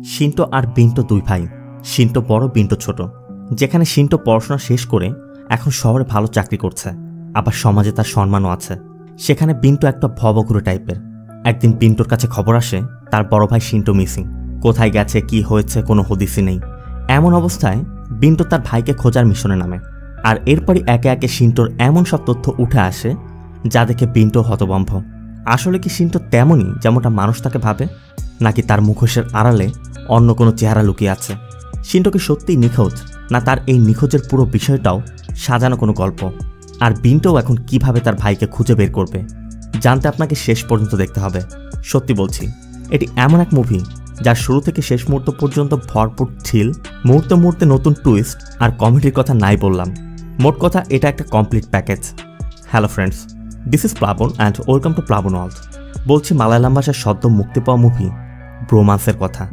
Shinto আর বিন্টো দুই ভাই। Shinto বড়, বিন্টো ছোট। যেখানে শিন্টো পড়াশোনা শেষ করে এখন শহরে ভালো চাকরি করছে, আবার সমাজে তার সম্মানও আছে, সেখানে বিন্টো একটা ভবঘুরে টাইপের। একদিন বিন্টোর কাছে খবর আসে তার বড় ভাই শিন্টো মিসিং। কোথায় গেছে, কি হয়েছে, কোনো হদিসই নেই। এমন অবস্থায় বিন্টো তার ভাইকে খোঁজার মিশনে নামে। আর এরপরই একে একে শিন্টোর এমন সব তথ্য উঠে আসে যা দেখে বিন্টো হতভম্ব। আসলে কি শিন্টো তেমনই যেমনটা মানুষ তাকে ভাবে, নাকি তার মুখোশের আড়ালে অন্য কোনো চেহারা লুকিয়ে আছে? শিন্টো কি সত্যিই নিখোঁজ, না তার এই নিখোঁজের পুরো বিষয়টাও সাজানো কোনো গল্প? আর বিন্টোও এখন কিভাবে তার ভাইকে খুঁজে বের করবে, জানতে আপনাকে শেষ পর্যন্ত দেখতে হবে। সত্যি বলছি, এটি এমন এক মুভি যার শুরু থেকে শেষ মুহূর্ত পর্যন্ত ভরপুর থ্রিল, মুহূর্তে মুহূর্তে নতুন টুইস্ট আর কমেডির কথা নাই বললাম। মোট কথা, এটা একটা complete package. Hello friends, this is প্লাবন অ্যান্ড ওয়েলকাম টু প্লাবন ওয়ার্ল্ড। বলছি মালায়ালাম ভাষার সদ্য মুক্তি পাওয়া মুভি ব্রোমান্সের কথা।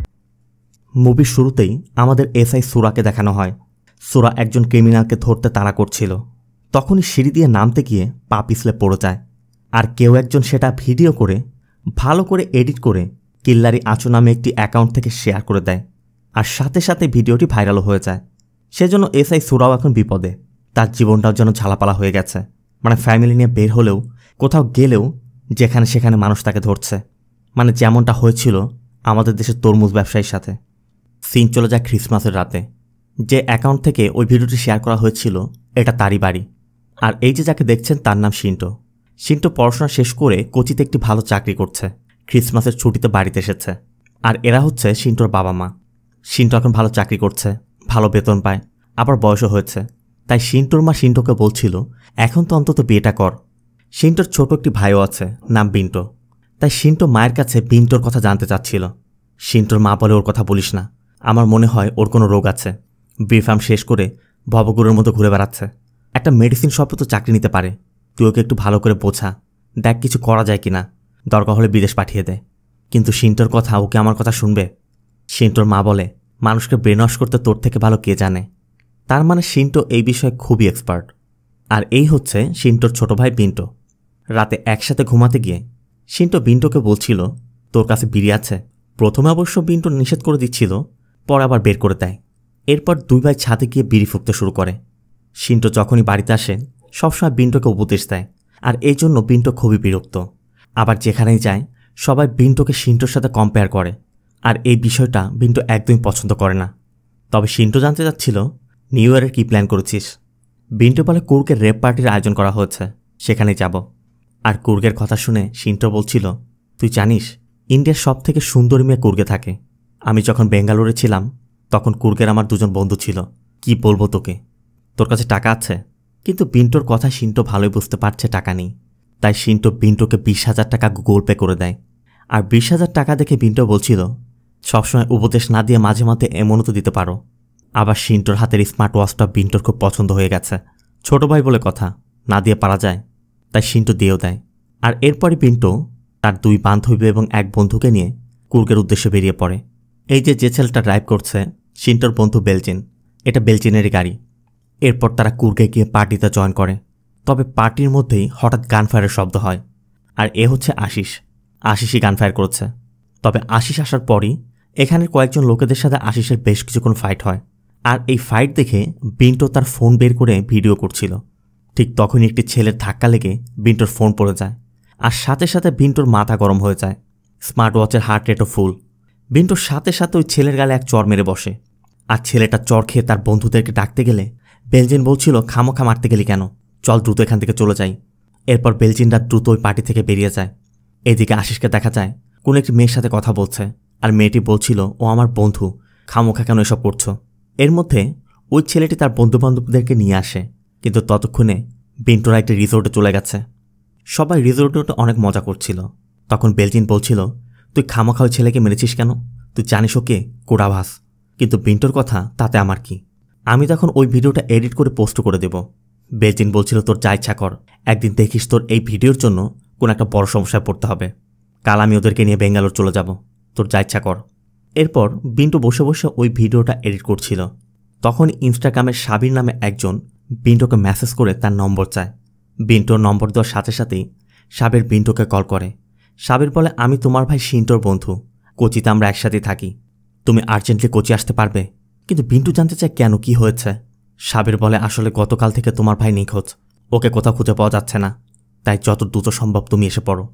মুভির শুরুতেই আমাদের এসআই সুরাকে দেখানো হয়। সুরা একজন ক্রিমিনালকে ধরতে তাড়া করছিল। তখনই সিঁড়ি দিয়ে নামতে গিয়ে পা পিছলে পড়ে যায়। আর কেউ একজন সেটা ভিডিও করে ভালো করে এডিট করে কিল্লারি আচু নামে একটি অ্যাকাউন্ট থেকে শেয়ার করে দেয়। আর সাথে সাথে ভিডিওটি ভাইরালও হয়ে যায়। সেজন্য এসআই সুরাও এখন বিপদে। তার জীবনটাও যেন ঝালাপালা হয়ে গেছে। মানে ফ্যামিলি নিয়ে বের হলেও, কোথাও গেলেও যেখানে সেখানে মানুষ তাকে ধরছে। মানে যেমনটা হয়েছিল আমাদের দেশের তরমুজ ব্যবসায়ীর সাথে। সিন চলে যায় ক্রিসমাসের রাতে। যে অ্যাকাউন্ট থেকে ওই ভিডিওটি শেয়ার করা হয়েছিল এটা তারই বাড়ি। আর এই যে যাকে দেখছেন তার নাম শিন্টো। শিন্টো পড়াশোনা শেষ করে কোচিতে একটি ভালো চাকরি করছে। ক্রিসমাসের ছুটিতে বাড়িতে এসেছে। আর এরা হচ্ছে শিন্টোর বাবা মা। শিন্টো এখন ভালো চাকরি করছে, ভালো বেতন পায়, আবার বয়সও হয়েছে। তাই শিন্টোর মা শিন্টোকে বলছিল এখন তো অন্তত বিয়েটা কর। শিন্টোর ছোট একটি ভাইও আছে, নাম বিন্টো। তাই শিন্টো মায়ের কাছে বিন্টোর কথা জানতে চাচ্ছিল। শিন্টোর মা বলে ওর কথা বলিস না, আমার মনে হয় ওর কোনো রোগ আছে। বিফার্ম শেষ করে ভবগুরুর মতো ঘুরে বেড়াচ্ছে। একটা মেডিসিন শপে তো চাকরি নিতে পারে। তুই ওকে একটু ভালো করে বোঝা, দেখ কিছু করা যায় কিনা, দরকার হলে বিদেশ পাঠিয়ে দে। কিন্তু শিন্টোর কথা ওকে আমার কথা শুনবে? শিন্টোর মা বলে মানুষকে ব্রেন ওয়াশ করতে তোর থেকে ভালো কে জানে। তার মানে শিন্টো এই বিষয়ে খুবই এক্সপার্ট। আর এই হচ্ছে শিন্টোর ছোট ভাই বিন্টো। রাতে একসাথে ঘুমাতে গিয়ে শিন্টো বিন্টোকে বলছিল তোর কাছে বিড়ি আছে। প্রথমে অবশ্য বিন্টো নিষেধ করে দিচ্ছিল, পরে আবার বের করে দেয়। এরপর দুই ভাই ছাদে গিয়ে বিড়ি ফুঁকতে শুরু করে। শিন্টো যখনই বাড়িতে আসে সবসময় বিন্টোকে উপদেশ দেয়। আর এই জন্য বিন্টো খুবই বিরক্ত। আবার যেখানেই যায় সবাই বিন্টোকে শিন্টোর সাথে কম্পেয়ার করে। আর এই বিষয়টা বিন্টো একদমই পছন্দ করে না। তবে শিন্টো জানতে চাচ্ছিল নিউ ইয়ারের কী প্ল্যান করেছিস? বিন্টো বলে কুর্গের রেপ পার্টির আয়োজন করা হয়েছে, সেখানেই যাব। আর কুর্গের কথা শুনে শিন্টো বলছিল তুই জানিস ইন্ডিয়ার সব থেকে সুন্দরী মেয়ে কুর্গে থাকে। আমি যখন বেঙ্গালুরে ছিলাম তখন কুর্গের আমার দুজন বন্ধু ছিল। কি বলবো তোকে, তোর কাছে টাকা আছে? কিন্তু বিন্টোর কথা শিন্টো ভালোই বুঝতে পারছে টাকা নেই। তাই শিন্টো বিন্টোকে 20,000 টাকা গুগল পে করে দেয়। আর 20,000 টাকা দেখে বিন্টো বলছিল সবসময় উপদেশ না দিয়ে মাঝে মাঝে এমনও তো দিতে পারো। আবার শিন্টোর হাতের স্মার্ট ওয়াচটা বিন্টোর খুব পছন্দ হয়ে গেছে। ছোট ভাই বলে কথা, না দিয়ে পারা যায়। তাই শিন্টো দিয়েও দেয়। আর এরপরই বিন্টো তার দুই বান্ধবী এবং এক বন্ধুকে নিয়ে কুর্গের উদ্দেশ্যে বেরিয়ে পড়ে। এই যে ছেলেটা ড্রাইভ করছে শিন্টোর বন্ধু বেলজিন, এটা বেলজিনেরই গাড়ি। এরপর তারা কুর্গে গিয়ে পার্টিতে জয়েন করে। তবে পার্টির মধ্যেই হঠাৎ গানফায়ারের শব্দ হয়। আর এ হচ্ছে আশিসই গানফায়ার করেছে। তবে আশিস আসার পরই এখানের কয়েকজন লোকেদের সাথে আশিসের বেশ কিছুক্ষণ ফাইট হয়। আর এই ফাইট দেখে বিন্টো তার ফোন বের করে ভিডিও করছিল। ঠিক তখনই একটি ছেলের ধাক্কা লেগে বিন্টোর ফোন পড়ে যায়। আর সাথে সাথে বিন্টোর মাথা গরম হয়ে যায়। স্মার্ট ওয়াচের হার্ট রেটও ফুল। বিন্টোর সাথে সাথে ওই ছেলের গালে এক চর মেরে বসে। আর ছেলেটা চর খেয়ে তার বন্ধুদেরকে ডাকতে গেলে বেলজিন বলছিল খামোখা মারতে গেলি কেন, চল দ্রুত এখান থেকে চলে যাই। এরপর বেলজিনরা দ্রুত ওই পার্টি থেকে বেরিয়ে যায়। এদিকে আশিসকে দেখা যায় কোনো একটি মেয়ের সাথে কথা বলছে। আর মেয়েটি বলছিল ও আমার বন্ধু, খামোখা কেন এসব করছো। এর মধ্যে ওই ছেলেটি তার বন্ধুবান্ধবদেরকে নিয়ে আসে। কিন্তু ততক্ষণে বিন্টোরা একটি রিসোর্টে চলে গেছে। সবাই রিসোর্টে অনেক মজা করছিল। তখন বেলজিন বলছিল তুই খামোখা ওই ছেলেকে মেরেছিস কেন, তুই জানিস ওকে কোড়াভাস। কিন্তু বিন্টোর কথা তাতে আমার কি, আমি তখন ওই ভিডিওটা এডিট করে পোস্ট করে দেব। বেলজিন বলছিল তোর যা ইচ্ছা কর, একদিন দেখিস তোর এই ভিডিওর জন্য কোনো একটা বড় সমস্যায় পড়তে হবে। কাল আমি ওদেরকে নিয়ে বেঙ্গালোর চলে যাব, তোর যা ইচ্ছা কর। এরপর বিন্টো বসে বসে ওই ভিডিওটা এডিট করছিল। তখন ইনস্টাগ্রামের সাবির নামে একজন বিন্টোকে মেসেজ করে তার নম্বর চায়। বিন্টোর নম্বর দেওয়ার সাথে সাথেই সাবির বিন্টোকে কল করে। সাবির বলে আমি তোমার ভাই শিন্টোর বন্ধু, কোচিতে আমরা একসাথে থাকি। তুমি আর্জেন্টলি কোচি আসতে পারবে? কিন্তু বিন্টু জানতে চায় কেন, কি হয়েছে। সাবির বলে আসলে গতকাল থেকে তোমার ভাই নিখোঁজ, ওকে কোথাও খুঁজে পাওয়া যাচ্ছে না, তাই যত দ্রুত সম্ভব তুমি এসে পড়ো।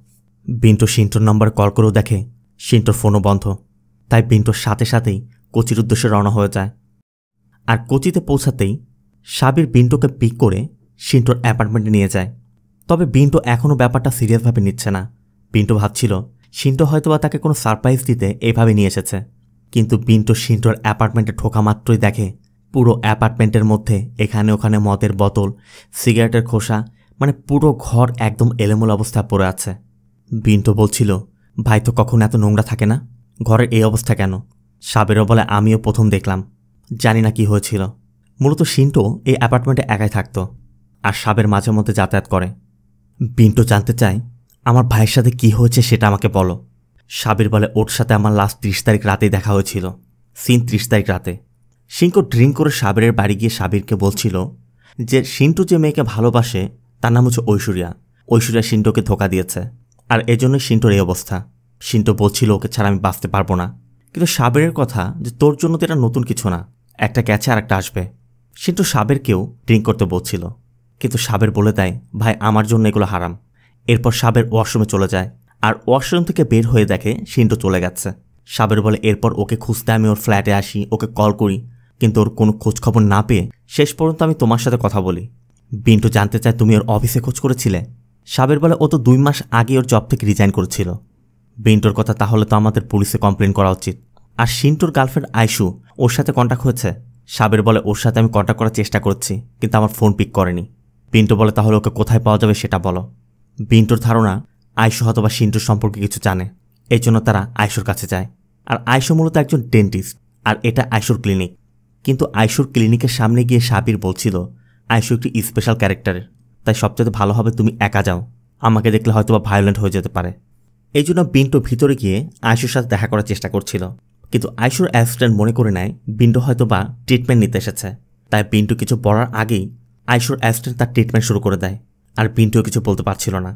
বিন্টু সিন্টুর নম্বরে কল করেও দেখে সিন্টুর ফোনও বন্ধ, তাই বিন্টুর সাথে সাথেই কোচির উদ্দেশ্যে রওনা হয়ে যায়। আর কোচিতে পৌঁছাতেই সাবির বিন্টুকে পিক করে সিন্টুর অ্যাপার্টমেন্টে নিয়ে যায়। তবে বিন্টু এখনও ব্যাপারটা সিরিয়াসভাবে নিচ্ছে না। বিন্টু ভাবছিল সিন্টু হয়তোবা তাকে কোনো সারপ্রাইজ দিতে এইভাবে নিয়ে এসেছে। কিন্তু বিন্টু সিন্টুর অ্যাপার্টমেন্টে ঢোকা মাত্রই দেখে পুরো অ্যাপার্টমেন্টের মধ্যে এখানে ওখানে মদের বোতল, সিগারেটের খোসা, মানে পুরো ঘর একদম এলোমেলো অবস্থায় পড়ে আছে। বিন্টু বলছিল ভাই তো কখনো এত নোংরা থাকে না, ঘরের এই অবস্থা কেন? সাবেরও বলে আমিও প্রথম দেখলাম, জানি না কি হয়েছিল। মূলত সিন্টু এই অ্যাপার্টমেন্টে একাই থাকত আর সাবের মাঝে মধ্যে যাতায়াত করে। বিন্টু জানতে চায় আমার ভাইয়ের সাথে কি হয়েছে সেটা আমাকে বলো। সাবির বলে ওর সাথে আমার লাস্ট 30 তারিখ রাতেই দেখা হয়েছিল, সিন 30 তারিখ রাতে। সিংকো ড্রিঙ্ক করে সাবিরের বাড়ি গিয়ে সাবিরকে বলছিল যে সিন্টু যে মেয়েকে ভালোবাসে তার নাম হচ্ছে ঐশ্বরিয়া। ঐশ্বরিয়া সিন্টুকে ধোকা দিয়েছে আর এজন্যই সিন্টুর এই অবস্থা। সিন্টু বলছিল ওকে ছাড়া আমি বাঁচতে পারবো না। কিন্তু সাবিরের কথা যে তোর জন্য তো এটা নতুন কিছু না, একটা গেছে আর একটা আসবে। সিন্টু সাবিরকেও ড্রিঙ্ক করতে বলছিল, কিন্তু সাবির বলে দেয় ভাই আমার জন্য এগুলো হারাম। এরপর সাবির ওয়াশরুমে চলে যায় আর ওয়াশরুম থেকে বের হয়ে দেখে সিন্টু চলে গেছে। সাবির বলে এরপর ওকে খুঁজতে আমি ওর ফ্ল্যাটে আসি, ওকে কল করি, কিন্তু ওর কোনো খোঁজখবর না পেয়ে শেষ পর্যন্ত আমি তোমার সাথে কথা বলি। বিন্টু জানতে চায় তুমি ওর অফিসে খোঁজ করেছিলে? সাবির বলে ও তো 2 মাস আগে ওর জব থেকে রিজাইন করেছিল। বিন্টুর কথা তাহলে তো আমাদের পুলিশে কমপ্লেন করা উচিত। আর সিন্টুর গার্লফ্রেন্ড আয়শু ওর সাথে কন্ট্যাক্ট হয়েছে? সাবির বলে ওর সাথে আমি কন্ট্যাক্ট করার চেষ্টা করছি, কিন্তু আমার ফোন পিক করেনি। বিন্টু বলে তাহলে ওকে কোথায় পাওয়া যাবে সেটা বলো। বিন্টুর ধারণা আয়শু হয়তোবা সিন্টুর সম্পর্কে কিছু জানে, এই জন্য তারা আয়শুর কাছে যায়। আর আয়শু মূলত একজন ডেন্টিস্ট আর এটা আয়শুর ক্লিনিক। কিন্তু আয়শুর ক্লিনিকের সামনে গিয়ে সাবির বলছিল আয়শু একটি স্পেশাল ক্যারেক্টারের, তাই সবচেয়ে ভালো হবে তুমি একা যাও, আমাকে দেখলে হয়তোবা ভায়োলেন্ট হয়ে যেতে পারে। এই জন্য বিন্টু ভিতরে গিয়ে আয়শুর সাথে দেখা করার চেষ্টা করছিল, কিন্তু আয়শুর অ্যাসিস্ট্যান্ট মনে করে নেয় বিন্টু হয়তোবা ট্রিটমেন্ট নিতে এসেছে। তাই বিন্টু কিছু বলার আগেই আয়শুর অ্যাসিস্ট্যান্ট তার ট্রিটমেন্ট শুরু করে দেয়। আর বিন্টুও কিছু বলতে পারছিল না।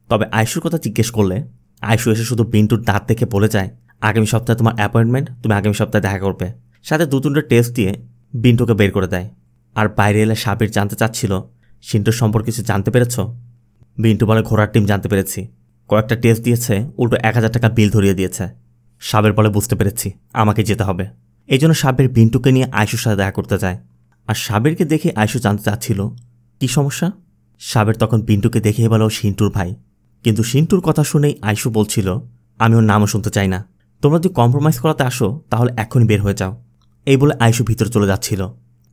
তবে আয়শুর কথা জিজ্ঞেস করলে আয়শু এসে শুধু বিন্টুর দাঁত দেখে বলে যায় আগামী সপ্তাহে তোমার অ্যাপয়েন্টমেন্ট, তুমি আগামী সপ্তাহে দেখা করবে। সাথে 2-3টা টেস্ট দিয়ে বিন্টুকে বের করে দেয়। আর বাইরে এলে সাবির জানতে চাচ্ছিল সিন্টুর সম্পর্কে কিছু জানতে পেরেছ? বিন্টু বলে ঘোড়ার টিম জানতে পেরেছি, কয়েকটা টেস্ট দিয়েছে, উল্টো 1000 টাকা বিল ধরিয়ে দিয়েছে। সাবির বলে বুঝতে পেরেছি, আমাকে যেতে হবে। এই জন্য সাবির বিন্টুকে নিয়ে আয়শুর সাথে দেখা করতে যায়। আর সাবিরকে দেখে আয়শু জানতে চাচ্ছিল কি সমস্যা। সাবির তখন বিন্টুকে দেখে বলে ও সিন্টুর ভাই। কিন্তু সিন্টুর কথা শুনেই আয়শু বলছিল আমি ওর নামও শুনতে চাই না, তোমরা যদি কম্প্রোমাইজ করাতে আসো তাহলে এখনই বের হয়ে যাও। এই বলে আয়শু ভিতরে চলে যাচ্ছিল।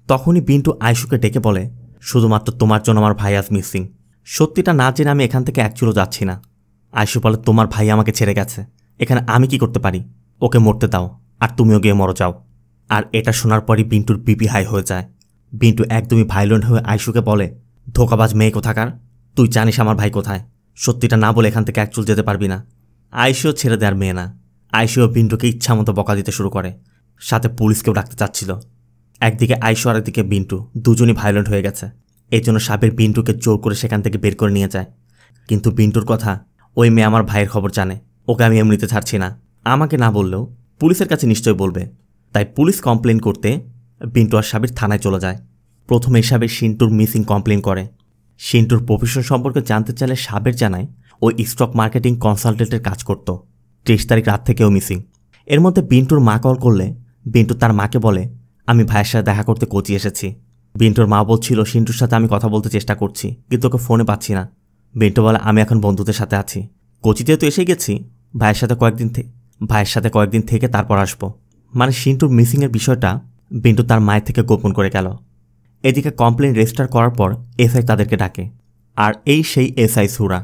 তখনই বিন্টু আয়শুকে ডেকে বলে শুধুমাত্র তোমার জন্য আমার ভাই আজ মিসিং, সত্যিটা না জেনে আমি এখান থেকে একচুলও যাচ্ছি না। আয়শু বলে তোমার ভাই আমাকে ছেড়ে গেছে, এখানে আমি কি করতে পারি? ওকে মরতে দাও আর তুমিও গিয়ে মরো যাও। আর এটা শোনার পরই বিন্টুর বিপি হাই হয়ে যায়। বিন্টু একদমই ভায়োলেন্ট হয়ে আয়শুকে বলে ধোকাবাজ মেয়ে কোথাকার, তুই জানিস আমার ভাই কোথায়, সত্যিটা না বলে এখান থেকে একচুল যেতে পারবি না। আয়শুও ছেড়ে দেওয়ার মেয়ে না। আয়শুও বিন্টুকে ইচ্ছা মতো বকা দিতে শুরু করে, সাথে পুলিশকেও ডাকতে চাচ্ছিল। একদিকে আয়শু আর একদিকে বিন্টু দুজনই ভায়োলেন্ট হয়ে গেছে। এই জন্য সাবির বিন্টুকে জোর করে সেখান থেকে বের করে নিয়ে যায়। কিন্তু বিন্টুর কথা ওই মেয়ে আমার ভাইয়ের খবর জানে, ওকে আমি এমনিতে ছাড়ছি না, আমাকে না বললেও পুলিশের কাছে নিশ্চয়ই বলবে। তাই পুলিশ কমপ্লেন করতে বিন্টু আর সাবির থানায় চলে যায়। প্রথমে সাবির সিন্টুর মিসিং কমপ্লেন করে। সিন্টুর প্রফেশন সম্পর্কে জানতে চাইলে সাবির জানায় ওই স্টক মার্কেটিং কনসালটেন্টের কাজ করত। 30 তারিখ রাত থেকেও মিসিং। এর মধ্যে বিন্টুর মা কল করলে বিন্টু তার মাকে বলে আমি ভাইয়ের সাথে দেখা করতে কোচি এসেছি। বিন্টুর মা বলছিল সিন্টুর সাথে আমি কথা বলতে চেষ্টা করছি, কিন্তু ওকে ফোনে পাচ্ছি না। বিন্টু বলে আমি এখন বন্ধুদের সাথে আছি, কোচিতে তো এসে গেছি, ভাইয়ের সাথে কয়েকদিন থেকে তারপর আসবো। মানে সিন্টুর মিসিংয়ের বিষয়টা বিন্টু তার মায়ের থেকে গোপন করে গেল। এদিকে কমপ্লেন রেজিস্টার করার পর এসআই তাদেরকে ডাকে। আর এই সেই এসআই সুরা।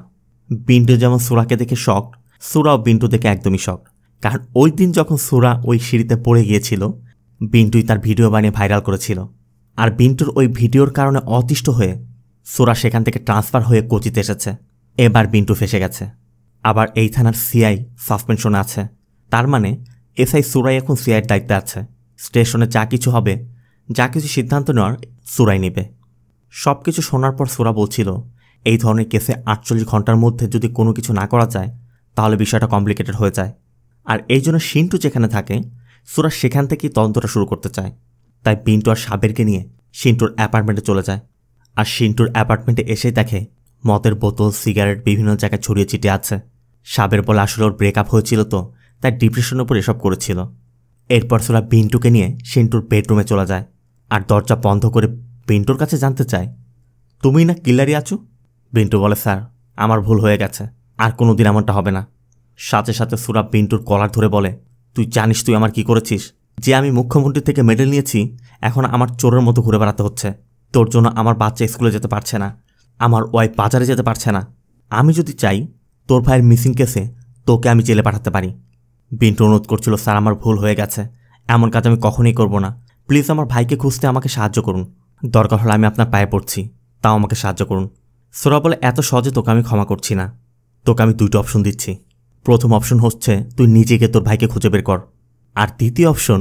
বিন্টু যেমন সুরাকে দেখে শক, সুরাও বিন্টু দেখে একদমই শক। কারণ ওই দিন যখন সুরা ওই সিঁড়িতে পড়ে গিয়েছিল বিন্টুই তার ভিডিও বানিয়ে ভাইরাল করেছিল। আর বিন্টুর ওই ভিডিওর কারণে অতিষ্ঠ হয়ে সুরা সেখান থেকে ট্রান্সফার হয়ে কোচিতে এসেছে। এবার বিন্টু ফেসে গেছে। আবার এই থানার সিআই সাসপেনশনে আছে, তার মানে এসআই সুরাই এখন সিআইয়ের দায়িত্বে আছে। স্টেশনে যা কিছু হবে, যা কিছু সিদ্ধান্ত নেওয়ার সুরাই নেবে। সব কিছু শোনার পর সুরা বলছিল এই ধরনের কেসে 48 ঘন্টার মধ্যে যদি কোনো কিছু না করা যায় তাহলে বিষয়টা কমপ্লিকেটেড হয়ে যায়। আর এই জন্য সিন্টু যেখানে থাকে সুরা সেখান থেকেই তদন্তটা শুরু করতে চায়। তাই বিন্টু আর সাবেরকে নিয়ে সিন্টুর অ্যাপার্টমেন্টে চলে যায়। আর সিন্টুর অ্যাপার্টমেন্টে এসেই দেখে মদের বোতল, সিগারেট বিভিন্ন জায়গায় ছড়িয়ে ছিটিয়ে আছে। সাবের বলে আসলে ওর ব্রেকআপ হয়েছিল, তো তাই ডিপ্রেশনের উপর এসব করেছিল। এরপর সুরা বিন্টুকে নিয়ে সিন্টুর বেডরুমে চলে যায় আর দরজা বন্ধ করে বিন্টুর কাছে জানতে চায়, তুমি না কিলারি আছো? বিন্টু বলে, স্যার আমার ভুল হয়ে গেছে, আর কোনো দিন এমনটা হবে না। সাথে সাথে সুরা বিন্টুর কলার ধরে বলে, তুই জানিস তুই আমার কি করেছিস? যে আমি মুখ্যমন্ত্রী থেকে মেডেল নিয়েছি, এখন আমার চোরের মতো ঘুরে বেড়াতে হচ্ছে। তোর জন্য আমার বাচ্চা স্কুলে যেতে পারছে না, আমার ওয়াইফ বাজারে যেতে পারছে না। আমি যদি চাই তোর ভাইয়ের মিসিং কেসে তোকে আমি জেলে পাঠাতে পারি। বিন্টু অনুরোধ করছিল, স্যার আমার ভুল হয়ে গেছে, এমন কাজ আমি কখনোই করব না। প্লিজ আমার ভাইকে খুঁজতে আমাকে সাহায্য করুন। দরকার হলে আমি আপনার পায়ে পড়ছি, তাও আমাকে সাহায্য করুন। সোরা বলে, এত সহজে তোকে আমি ক্ষমা করছি না। তোকে আমি দুইটা অপশন দিচ্ছি। প্রথম অপশন হচ্ছে তুই নিজেকে তোর ভাইকে খুঁজে বের কর, আর দ্বিতীয় অপশন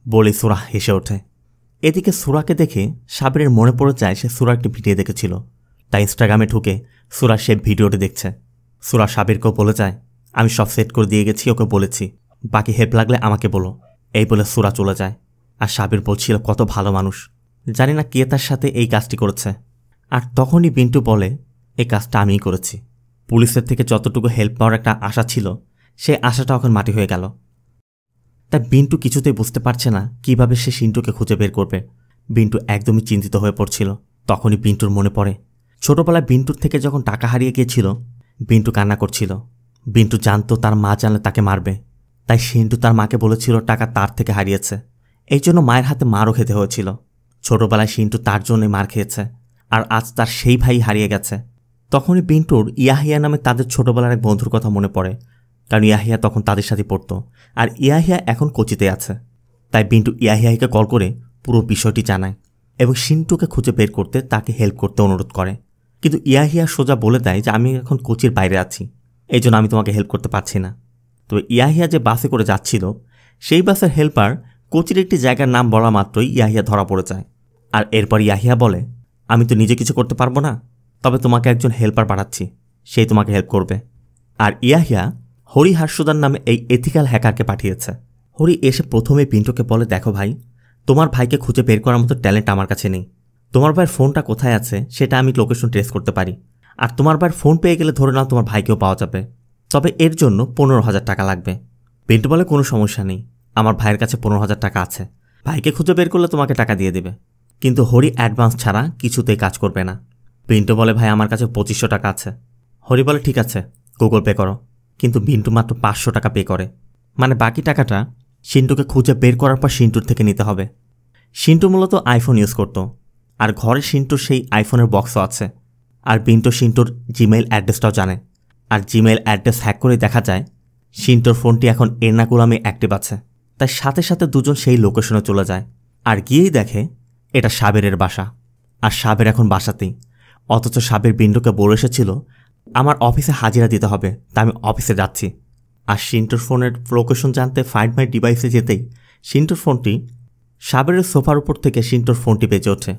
বলে সোরা হেসে ওঠে। এদিকে সোরাকে দেখে সাবিরের মনে পড়ে যায় সে সোরা একটি ভিডিও দেখেছিল, তাই ইনস্টাগ্রামে ঢুকে সোরা সে ভিডিওটি দেখছে। সোরা সাবিরকেও বলে যায়, আমি সব সেট করে দিয়ে গেছি, ওকে বলেছি, বাকি হেল্প লাগলে আমাকে বলো। এই বলে সোরা চলে যায়। আর সাবির বলছিল কত ভালো মানুষ, জানি না কে তার সাথে এই কাজটি করেছে। আর তখনই বিন্টু বলে, এই কাজটা আমিই করেছি। পুলিশের থেকে যতটুকু হেল্প পাওয়ার একটা আশা ছিল, সেই আশাটা এখন মাটি হয়ে গেল। তাই বিন্টু কিছুতেই বুঝতে পারছে না কিভাবে সে সিন্টুকে খুঁজে বের করবে। বিন্টু একদমই চিন্তিত হয়ে পড়ছিল। তখনই বিন্টুর মনে পড়ে ছোটবেলায় বিন্টুর থেকে যখন টাকা হারিয়ে গিয়েছিল, বিন্টু কান্না করছিল। বিন্টু জানতো তার মা জানলে তাকে মারবে, তাই সিন্টু তার মাকে বলেছিল টাকা তার থেকে হারিয়েছে। এই জন্য মায়ের হাতে মারও খেতে হয়েছিল। ছোটবেলায় সিন্টু তার জন্যই মার খেয়েছে, আর আজ তার সেই ভাই হারিয়ে গেছে। তখনই বিন্টুর ইয়াহিয়া নামে তাদের ছোটবেলার এক বন্ধুর কথা মনে পড়ে, কারণ ইয়াহিয়া তখন তাদের সাথে পড়তো, আর ইয়াহিয়া এখন কোচিতে আছে। তাই বিন্টু ইয়াহিয়াকে কল করে পুরো বিষয়টি জানায় এবং সিন্টুকে খুঁজে বের করতে তাকে হেল্প করতে অনুরোধ করে। কিন্তু ইয়াহিয়া সোজা বলে দেয় যে আমি এখন কোচির বাইরে আছি, এই জন্য আমি তোমাকে হেল্প করতে পারছি না। তবে ইয়াহিয়া যে বাসে করে যাচ্ছিল, সেই বাসের হেল্পার কোচির একটি জায়গার নাম বলা মাত্রই ইয়াহিয়া ধরা পড়ে যায়। আর এরপর ইয়াহিয়া বলে, আমি তো নিজে কিছু করতে পারবো না, তবে তোমাকে একজন হেল্পার পাঠাচ্ছি, সেই তোমাকে হেল্প করবে। আর ইয়াহিয়া হরি হাসুদার নামে এই এথিক্যাল হ্যাকারকে পাঠিয়েছে। হরি এসে প্রথমে পিন্টুকে বলে, দেখো ভাই, তোমার ভাইকে খুঁজে বের করার মতো ট্যালেন্ট আমার কাছে নেই। তোমার ভাইয়ের ফোনটা কোথায় আছে সেটা আমি লোকেশন ট্রেস করতে পারি, আর তোমার ভাইয়ের ফোন পেয়ে গেলে ধরে নাও তোমার ভাইকেও পাওয়া যাবে, তবে এর জন্য 15,000 টাকা লাগবে। পিন্টু বলে, কোনো সমস্যা নেই, আমার ভাইয়ের কাছে 15,000 টাকা আছে, ভাইকে খুঁজে বের করলে তোমাকে টাকা দিয়ে দেবে। কিন্তু হরি অ্যাডভান্স ছাড়া কিছুতেই কাজ করবে না। পিন্টু বলে, ভাই আমার কাছে 2500 টাকা আছে। হরি বলে, ঠিক আছে, গুগল পে করো। কিন্তু বিন্টু মাত্র 500 টাকা পে করে, মানে বাকি টাকাটা সিন্টুকে খুঁজে বের করার পর সিন্টুর থেকে নিতে হবে। সিন্টু মূলত আইফোন ইউজ করত, আর ঘরে সিন্টুর সেই আইফোনের বক্সও আছে। আর বিন্টু সিন্টুর জিমেইল অ্যাড্রেসটাও জানে, আর জিমেইল অ্যাড্রেস হ্যাক করে দেখা যায় সিন্টুর ফোনটি এখন এর্নাকুলামে অ্যাক্টিভ আছে। তাই সাথে সাথে দুজন সেই লোকেশনে চলে যায়, আর গিয়েই দেখে এটা সাবেরের বাসা। আর সাবের এখন বাসাতেই, অথচ সাবের বিন্টুকে বলে এসেছিল আমার অফিসে হাজিরা দিতে হবে, তা আমি অফিসে যাচ্ছি। আর সিন্টুর ফোনের লোকেশন জানতে ফাইন্ড মাই ডিভাইসে যেতেই সিন্টুর ফোনটি সাবেরের সোফার উপর থেকে সিন্টুর ফোনটি বেজে ওঠে।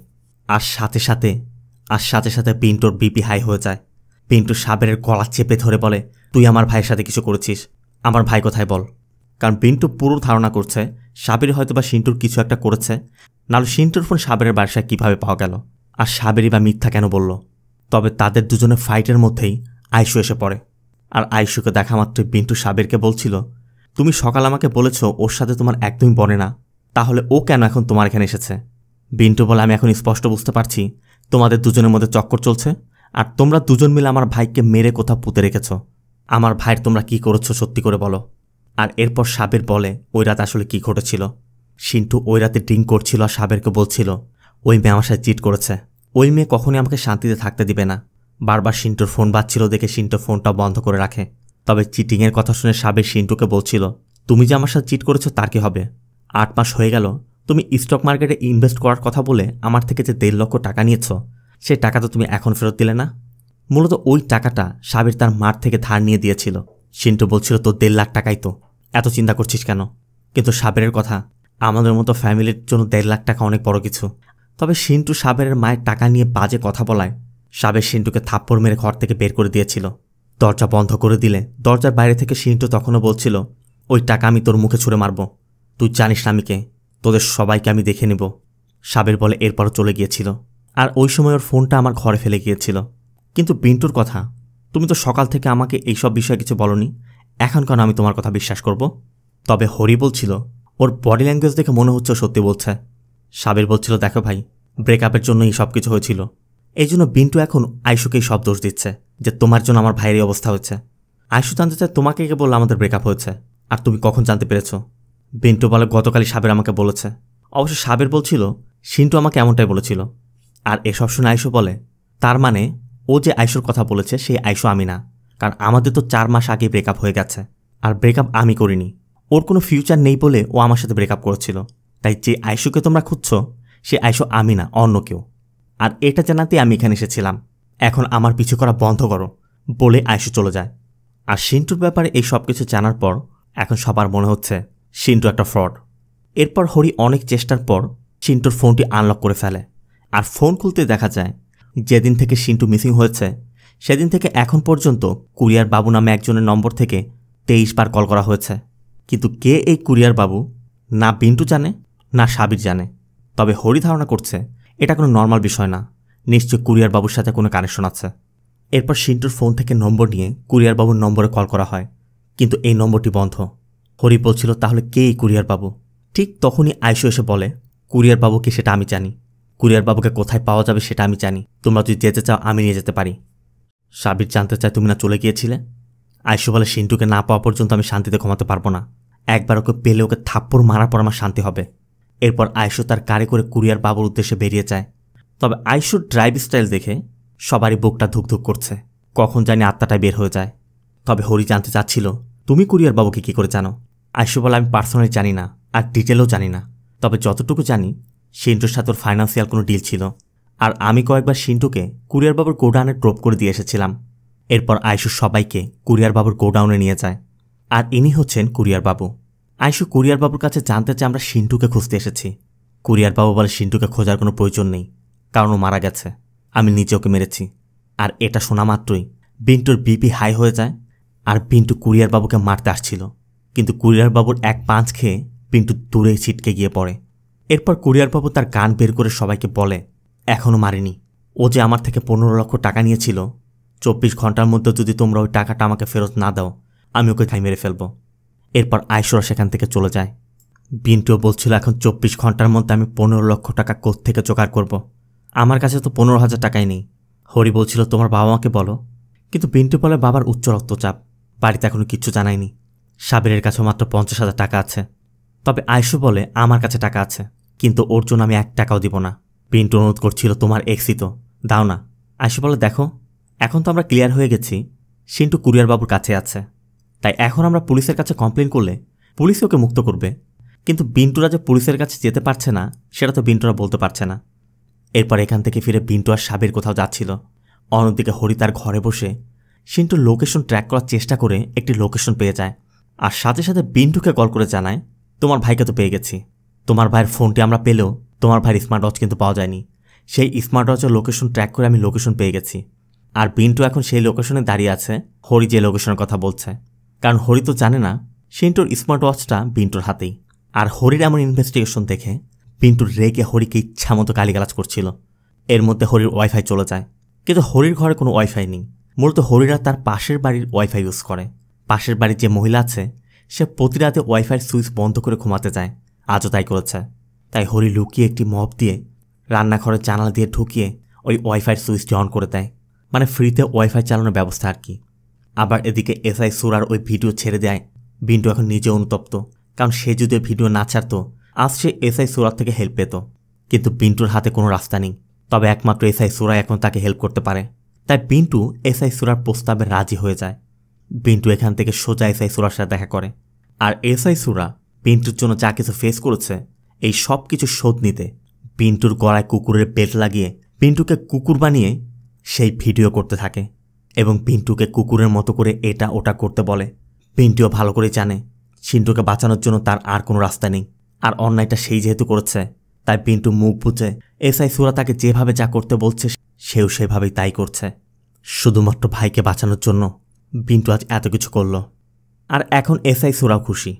আর সাথে সাথে পিন্টুর বিপি হাই হয়ে যায়। পিন্টু সাবেরের গলা চেপে ধরে বলে, তুই আমার ভাইয়ের সাথে কিছু করেছিস, আমার ভাই কোথায় বল। কারণ পিন্টু পুরো ধারণা করছে সাবেরি হয়তো বা সিন্টুর কিছু একটা করেছে, নাহলে সিন্টুর ফোন সাবেরের বাসায় কীভাবে পাওয়া গেল, আর সাবেরি বা মিথ্যা কেন বলল। তবে তাদের দুজনের ফাইটের মধ্যেই আইশু এসে পড়ে। আর আইশুকে দেখা মাত্রই বিন্টু সাবেরকে বলছিল, তুমি সকাল আমাকে বলেছ ওর সাথে তোমার একদমই বনে না, তাহলে ও কেন এখন তোমার এখানে এসেছে? বিন্টু বলে, আমি এখন স্পষ্ট বুঝতে পারছি তোমাদের দুজনের মধ্যে চক্কর চলছে, আর তোমরা দুজন মিলে আমার ভাইকে মেরে কোথাও পুঁতে রেখেছ। আমার ভাইয়ের তোমরা কি করেছো সত্যি করে বলো। আর এরপর সাবের বলে ওই রাত আসলে কি ঘটেছিল। সিন্টু ওই রাতে ড্রিঙ্ক করছিল আর সাবেরকে বলছিল ওই মেয়ে আমার সাথে চিট করেছে, ওই মেয়ে কখনোই আমাকে শান্তিতে থাকতে দিবে না। বারবার সিন্টুর ফোন বাজছিল দেখে সিন্টু ফোনটা বন্ধ করে রাখে। তবে চিটিংয়ের কথা শুনে সাবের সিন্টুকে বলছিল, তুমি যে আমার সাথে চিট করেছো তার কি হবে? 8 মাস হয়ে গেল তুমি স্টক মার্কেটে ইনভেস্ট করার কথা বলে আমার থেকে যে 1.5 লক্ষ টাকা নিয়েছ, সেই টাকা তো তুমি এখন ফেরত দিলে না। মূলত ওই টাকাটা সাবির তার মার থেকে ধার নিয়ে দিয়েছিল। সিন্টু বলছিল তোর 1.5 লাখ টাকাই তো, এত চিন্তা করছিস কেন? কিন্তু সাবেরের কথা, আমাদের মতো ফ্যামিলির জন্য 1.5 লাখ টাকা অনেক বড় কিছু। তবে সিন্টু সাবেরের মায়ের টাকা নিয়ে বাজে কথা বলায় সাবের সিন্টুকে থাপ্পড় মেরে ঘর থেকে বের করে দিয়েছিল। দরজা বন্ধ করে দিলে দরজার বাইরে থেকে সিন্টু তখনও বলছিল, ওই টাকা আমি তোর মুখে ছুঁড়ে মারব, তুই জানিস না আমি কে, তোদের সবাইকে আমি দেখে নেব। সাবির বলে এরপরও চলে গিয়েছিল। আর ওই সময় ওর ফোনটা আমার ঘরে ফেলে গিয়েছিল। কিন্তু বিন্টুর কথা, তুমি তো সকাল থেকে আমাকে এইসব বিষয়ে কিছু বলনি, এখন কেন আমি তোমার কথা বিশ্বাস করব? তবে হরি বলছিল ওর বডি ল্যাঙ্গুয়েজ দেখে মনে হচ্ছে সত্যি বলছে। সাবির বলছিল, দেখো ভাই, ব্রেকআপের জন্যই সব কিছু হয়েছিল। এই জন্য বিন্টু এখন আয়ুষকেই সব দোষ দিচ্ছে যে তোমার জন্য আমার ভাইয়ের অবস্থা হয়েছে। আয়ুষ জানতে চায় তোমাকে কে বললো আমাদের ব্রেকআপ হয়েছে, আর তুমি কখন জানতে পেরেছ? বিন্টু বলে গতকালই সাবির আমাকে বলেছে। অবশ্য সাবির বলছিল সিন্টু আমাকে এমনটাই বলেছিল। আর এসব শুনে আয়ুষ বলে, তার মানে ও যে আয়ুষের কথা বলেছে সেই আয়ুষ আমি না, কারণ আমাদের তো 4 মাস আগে ব্রেকআপ হয়ে গেছে। আর ব্রেকআপ আমি করিনি, ওর কোনো ফিউচার নেই বলে ও আমার সাথে ব্রেকআপ করেছিল। তাই যে আয়ুষকে তোমরা খুঁজছ সে আয়ুষ আমি না, অন্য কেউ। আর এটা জানাতেই আমি এখানে এসেছিলাম। এখন আমার পিছু করা বন্ধ করো বলে আয়ুষ চলে যায়। আর সিন্টুর ব্যাপারে এই সব কিছু জানার পর এখন সবার মনে হচ্ছে সিন্টু একটা ফ্রড। এরপর হরি অনেক চেষ্টার পর সিন্টুর ফোনটি আনলক করে ফেলে। আর ফোন খুলতে দেখা যায় যেদিন থেকে সিন্টু মিসিং হয়েছে সেদিন থেকে এখন পর্যন্ত কুরিয়ার বাবু নামে একজনের নম্বর থেকে 23 বার কল করা হয়েছে। কিন্তু কে এই কুরিয়ার বাবু না বিন্টু জানে না সাবির জানে। তবে হরি ধারণা করছে এটা কোনো নর্মাল বিষয় না, নিশ্চয় কুরিয়ার বাবুর সাথে কোনো কানেকশন আছে। এরপর সিন্টুর ফোন থেকে নম্বর নিয়ে কুরিয়ার বাবুর নম্বরে কল করা হয়, কিন্তু এই নম্বরটি বন্ধ। হরি বলছিল তাহলে কে এই কুরিয়ার বাবু? ঠিক তখনই আয়ুষ এসে বলে, কুরিয়ার বাবুকে সেটা আমি জানি, কুরিয়ার বাবুকে কোথায় পাওয়া যাবে সেটা আমি জানি, তোমরা যদি যেতে চাও আমি নিয়ে যেতে পারি। সাবির জানতে চায় তুমি না চলে গিয়েছিলে? আয়ুষ বলে সিন্টুকে না পাওয়া পর্যন্ত আমি শান্তিতে ঘুমাতে পারবো না, একবার ওকে পেলে ওকে থাপ্পড় মারার পর আমার শান্তি হবে। এরপর আয়ুষ তার গাড়ি করে কুরিয়ার বাবুর উদ্দেশ্যে বেরিয়ে যায়। তবে আয়ুষর ড্রাইভ স্টাইল দেখে সবারই বুকটা ধুকধুক করছে, কখন জানি আত্মাটাই বের হয়ে যায়। তবে হরি জানতে চাচ্ছিল তুমি কুরিয়ার বাবুকে কি করে জানো? আয়ুষ বলে আমি পার্সোনালি জানি না, আর ডিটেলও জানি না, তবে যতটুকু জানি সিন্টুর সাথে ওর ফাইন্যান্সিয়াল কোনো ডিল ছিল, আর আমি কয়েকবার সিন্টুকে কুরিয়ার বাবুর গোডাউনে ড্রপ করে দিয়ে এসেছিলাম। এরপর আয়ুষ সবাইকে কুরিয়ার বাবুর গোডাউনে নিয়ে যায়। আর ইনি হচ্ছেন কুরিয়ার বাবু। আয়ুষ কুরিয়ার বাবুর কাছে জানতে চায় আমরা সিন্টুকে খুঁজতে এসেছি। কুরিয়ার বাবু বলে সিন্টুকে খোঁজার কোনো প্রয়োজন নেই, কারণ ও মারা গেছে, আমি নিজে ওকে মেরেছি। আর এটা শোনা মাত্রই বিন্টুর বিপি হাই হয়ে যায়। আর বিন্টু কুরিয়ার বাবুকে মারতে আসছিল, কিন্তু কুরিয়ার বাবুর এক পাঁচ খেয়ে বিন্টু দূরে ছিটকে গিয়ে পড়ে। এরপর কুরিয়ার বাবু তার গান বের করে সবাইকে বলে এখনও মারিনি, ও যে আমার থেকে 15 লক্ষ টাকা নিয়েছিল, 24 ঘন্টার মধ্যে যদি তোমরা ওই টাকাটা আমাকে ফেরত না দাও আমি ওকে খাই মেরে ফেলব। এরপর আয়ুষরা সেখান থেকে চলে যায়। বিন্টুও বলছিল এখন 24 ঘন্টার মধ্যে আমি 15 লক্ষ টাকা কোত্থেকে জোগাড় করব, আমার কাছে তো 15,000 টাকাই নেই। হরি বলছিল তোমার বাবা মাকে বলো, কিন্তু বিন্টু বলে বাবার উচ্চ রক্তচাপ, বাড়িতে এখনো কিচ্ছু জানায়নি। সাবিরের কাছেও মাত্র 50,000 টাকা আছে। তবে আয়ুষ বলে আমার কাছে টাকা আছে, কিন্তু ওর জন্য আমি 1 টাকাও দিব না। বিন্টু অনুরোধ করছিল তোমার এক্সই তো, দাও না। আয়ুষ বলে দেখো এখন তো আমরা ক্লিয়ার হয়ে গেছি সিন্টু কুরিয়ার বাবুর কাছে আছে, তাই এখন আমরা পুলিশের কাছে কমপ্লেন করলে পুলিশ ওকে মুক্ত করবে, কিন্তু বিন্টুরা যে পুলিশের কাছে যেতে পারছে না সেটা তো বিন্টুরা বলতে পারছে না। এরপর এখান থেকে ফিরে বিন্টু আর সাবির কোথাও যাচ্ছিল। অন্যদিকে হরি তার ঘরে বসে সিন্টুর লোকেশন ট্র্যাক করার চেষ্টা করে একটি লোকেশন পেয়ে যায়। আর সাথে সাথে বিন্টুকে কল করে জানায় তোমার ভাইকে তো পেয়ে গেছি, তোমার ভাইয়ের ফোনটি আমরা পেলেও তোমার ভাইয়ের স্মার্ট ওয়াচ কিন্তু পাওয়া যায়নি, সেই স্মার্ট ওয়াচের লোকেশন ট্র্যাক করে আমি লোকেশন পেয়ে গেছি। আর বিন্টু এখন সেই লোকেশনে দাঁড়িয়ে আছে হরি যে লোকেশনের কথা বলছে, কারণ হরি তো জানে না সিন্টুর স্মার্ট ওয়াচটা বিন্টুর হাতেই। আর হরির এমন ইনভেস্টিগেশন দেখে বিন্টুর রেগে হরিকে ইচ্ছামতো গালিগালাজ করছিল। এর মধ্যে হরির ওয়াইফাই চলে যায়, কিন্তু হরির ঘরে কোনো ওয়াইফাই নেই। মূলত হরিরা তার পাশের বাড়ির ওয়াইফাই ইউজ করে। পাশের বাড়ির যে মহিলা আছে সে প্রতি রাতে ওয়াইফাইয়ের সুইচ বন্ধ করে ঘুমাতে যায়, আজও তাই করেছে। তাই হরি লুকিয়ে একটি মপ দিয়ে রান্নাঘরের জানালা দিয়ে ঢুকিয়ে ওই ওয়াইফাইয়ের সুইচটি অন করে দেয়, মানে ফ্রিতে ওয়াইফাই চালানোর ব্যবস্থা আর কি। আবার এদিকে এসআই সুরার ওই ভিডিও ছেড়ে দেয়। বিন্টু এখন নিজে অনুতপ্ত, কারণ সে যদি ভিডিও না ছাড়তো আজ সে এসআই সুরার থেকে হেল্প পেত। কিন্তু বিন্টুর হাতে কোনো রাস্তা নেই, তবে একমাত্র এসআই সুরা এখন তাকে হেল্প করতে পারে। তাই বিন্টু এসআই সুরার প্রস্তাবে রাজি হয়ে যায়। বিন্টু এখান থেকে সোজা এসআই সুরার সাথে দেখা করে। আর এসআই সুরা বিন্টুর জন্য যা কিছু ফেস করেছে এই সব কিছু শোধ নিতে বিন্টুর গলায় কুকুরের বেল্ট লাগিয়ে বিন্টুকে কুকুর বানিয়ে সেই ভিডিও করতে থাকে এবং বিন্টুকে কুকুরের মতো করে এটা ওটা করতে বলে। বিন্টুও ভালো করে জানে সিন্টুকে বাঁচানোর জন্য তার আর কোনো রাস্তা নেই, আর অন্যায়টা সেই যেহেতু করেছে তাই বিন্টু মুখ বুঝে এসআই সুরা তাকে যেভাবে যা করতে বলছে সেও সেভাবেই তাই করছে। শুধুমাত্র ভাইকে বাঁচানোর জন্য বিন্টু আজ এত কিছু করল। আর এখন এসআই সুরাও খুশি,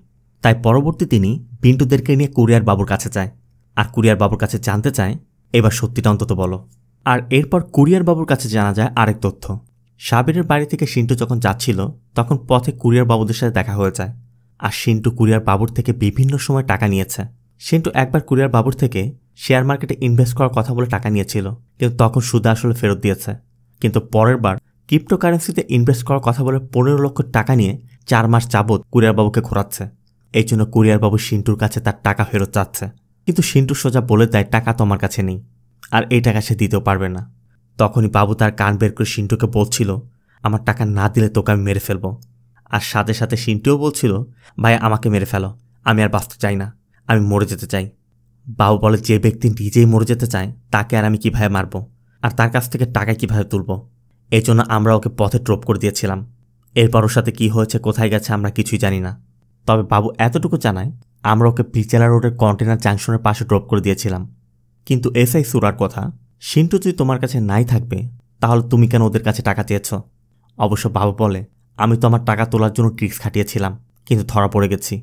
তাই পরবর্তী তিনি বিন্টুদেরকে নিয়ে কুরিয়ার বাবুর কাছে যায় আর কুরিয়ার বাবুর কাছে জানতে চায় এবার সত্যিটা অন্তত বলো। আর এরপর কুরিয়ার বাবুর কাছে জানা যায় আরেক তথ্য। সাবিরের বাড়ি থেকে সিন্টু যখন যাচ্ছিল তখন পথে কুরিয়ার বাবুদের সাথে দেখা হয়ে যায় আর সিন্টু কুরিয়ার বাবুর থেকে বিভিন্ন সময় টাকা নিয়েছে। সিন্টু একবার কুরিয়ার বাবুর থেকে শেয়ার মার্কেটে ইনভেস্ট করার কথা বলে টাকা নিয়েছিল, কিন্তু তখন সুদে আসলে ফেরত দিয়েছে। কিন্তু পরের বার ক্রিপ্টোকারেন্সিতে ইনভেস্ট করার কথা বলে 15 লক্ষ টাকা নিয়ে 4 মাস যাবৎ কুরিয়ার বাবুকে ঘোরাচ্ছে। এই জন্য কুরিয়ার বাবু সিন্টুর কাছে তার টাকা ফেরত চাচ্ছে, কিন্তু সিন্টু সোজা বলে দেয় টাকা তোমার কাছে নেই আর এই টাকা সে দিতেও পারবে না। তখনই বাবু তার কান বের করে সিন্টুকে বলছিল আমার টাকা না দিলে তোকে আমি মেরে ফেলবো। আর সাথে সাথে সিন্টুও বলছিল ভাই আমাকে মেরে ফেলো, আমি আর বাঁচতে চাই না, আমি মরে যেতে চাই। বাবু বলে যে ব্যক্তি নিজেই মরে যেতে চায় তাকে আর আমি কিভাবে মারব আর তার কাছ থেকে টাকা কিভাবে তুলব। এই জন্য আমরা ওকে পথে ড্রপ করে দিয়েছিলাম। এরপর ওর সাথে কি হয়েছে কোথায় গেছে আমরা কিছুই জানি না। তবে বাবু এতটুকু জানায় আমরা ওকে বিচেলা রোডের কন্টেনার জাংশনের পাশে ড্রপ করে দিয়েছিলাম। কিন্তু এসআই সুরার কথা, সিন্টু যদি তোমার কাছে নাই থাকবে তাহলে তুমি কেন ওদের কাছে টাকা চেয়েছ? অবশ্য বাবু বলে আমি তো আমার টাকা তোলার জন্য ট্রিক্স খাটিয়েছিলাম, কিন্তু ধরা পড়ে গেছি।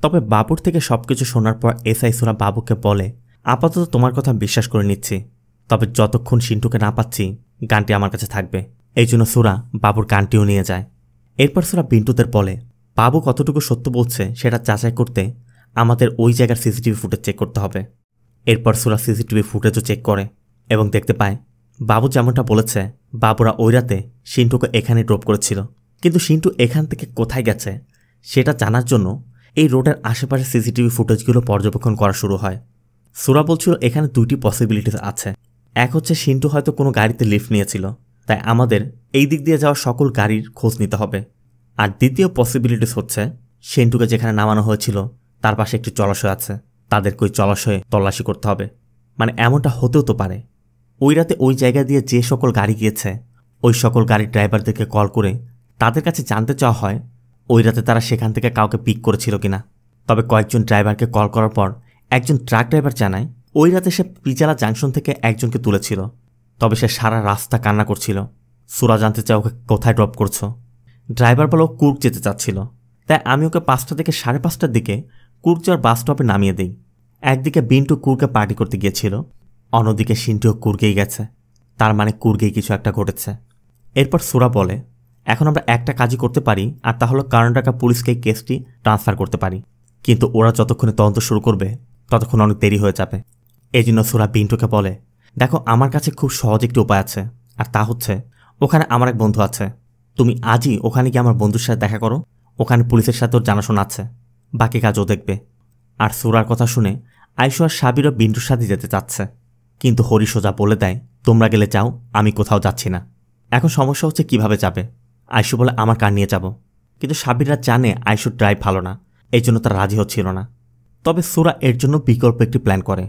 তবে বাবুর থেকে সবকিছু শোনার পর এসআই সুরা বাবুকে বলে আপাতত তোমার কথা বিশ্বাস করে নিচ্ছি, তবে যতক্ষণ সিন্টুকে না পাচ্ছি গানটি আমার কাছে থাকবে। এই জন্য সুরা বাবুর গানটিও নিয়ে যায়। এরপর সুরা বিন্টুদের বলে বাবু কতটুকু সত্য বলছে সেটা যাচাই করতে আমাদের ওই জায়গার সিসিটিভি ফুটেজ চেক করতে হবে। এরপর সুরা সিসিটিভি ফুটেজও চেক করে এবং দেখতে পায় বাবু যেমনটা বলেছে বাবুরা ওই রাতে সিন্টুকে এখানে ড্রপ করেছিল। কিন্তু সিন্টু এখান থেকে কোথায় গেছে সেটা জানার জন্য এই রোডের আশেপাশে সিসিটিভি ফুটেজগুলো পর্যবেক্ষণ করা শুরু হয়। সুরা বলছিল এখানে 2টি পসিবিলিটিস আছে। এক হচ্ছে সিন্টু হয়তো কোনো গাড়িতে লিফট নিয়েছিল, তাই আমাদের এই দিক দিয়ে যাওয়া সকল গাড়ির খোঁজ নিতে হবে। আর দ্বিতীয় পসিবিলিটিস হচ্ছে সিন্টুকে যেখানে নামানো হয়েছিল তার পাশে একটি জলাশয় আছে, তাদেরকে ওই জলাশয়ে তল্লাশি করতে হবে। মানে এমনটা হতেও তো পারে ওই রাতে ওই জায়গা দিয়ে যে সকল গাড়ি গিয়েছে ওই সকল গাড়ির ড্রাইভারদেরকে কল করে তাদের কাছে জানতে চাওয়া হয় ওই রাতে তারা সেখান থেকে কাউকে পিক করেছিল কিনা। তবে কয়েকজন ড্রাইভারকে কল করার পর একজন ট্রাক ড্রাইভার জানায় ওই রাতে সে পিচালা জাংশন থেকে একজনকে তুলেছিল, তবে সে সারা রাস্তা কান্না করছিল। সুরা জানতে চায় ওকে কোথায় ড্রপ করছো। ড্রাইভার বলে ও কুর্গ যেতে চাচ্ছিল, তাই আমি ওকে 5টা থেকে 5:30টার দিকে কুর্গ যাওয়ার বাস স্টপে নামিয়ে দিই। একদিকে বিন্টু কুর্গে পার্টি করতে গিয়েছিল, অন্যদিকে সিন্টুও কুর্গেই গেছে, তার মানে কুর্গেই কিছু একটা ঘটেছে। এরপর সুরা বলে এখন আমরা একটা কাজই করতে পারি, আর তা হলো কর্ণাটকা পুলিশকে এই কেসটি ট্রান্সফার করতে পারি, কিন্তু ওরা যতক্ষণে তদন্ত শুরু করবে ততক্ষণ অনেক দেরি হয়ে যাবে। এই জন্য সুরা বিন্টুকে বলে দেখো আমার কাছে খুব সহজ একটি উপায় আছে, আর তা হচ্ছে ওখানে আমার এক বন্ধু আছে, তুমি আজই ওখানে গিয়ে আমার বন্ধুর সাথে দেখা করো, ওখানে পুলিশের সাথে ওর জানাশোনা আছে, বাকি কাজ ও দেখবে। আর সুরার কথা শুনে আইশু আর সাবিরও বিন্টুর সাথে যেতে চাচ্ছে, কিন্তু হরি সোজা বলে দেয় তোমরা গেলে যাও, আমি কোথাও যাচ্ছি না। এখন সমস্যা হচ্ছে কিভাবে যাবে। আইশু বলে আমার কার নিয়ে যাব, কিন্তু সাবিররা জানে আইশুর ড্রাইভ ভালো না, এই জন্য তারা রাজি হচ্ছিল না। তবে সুরা এর জন্য বিকল্প একটি প্ল্যান করে।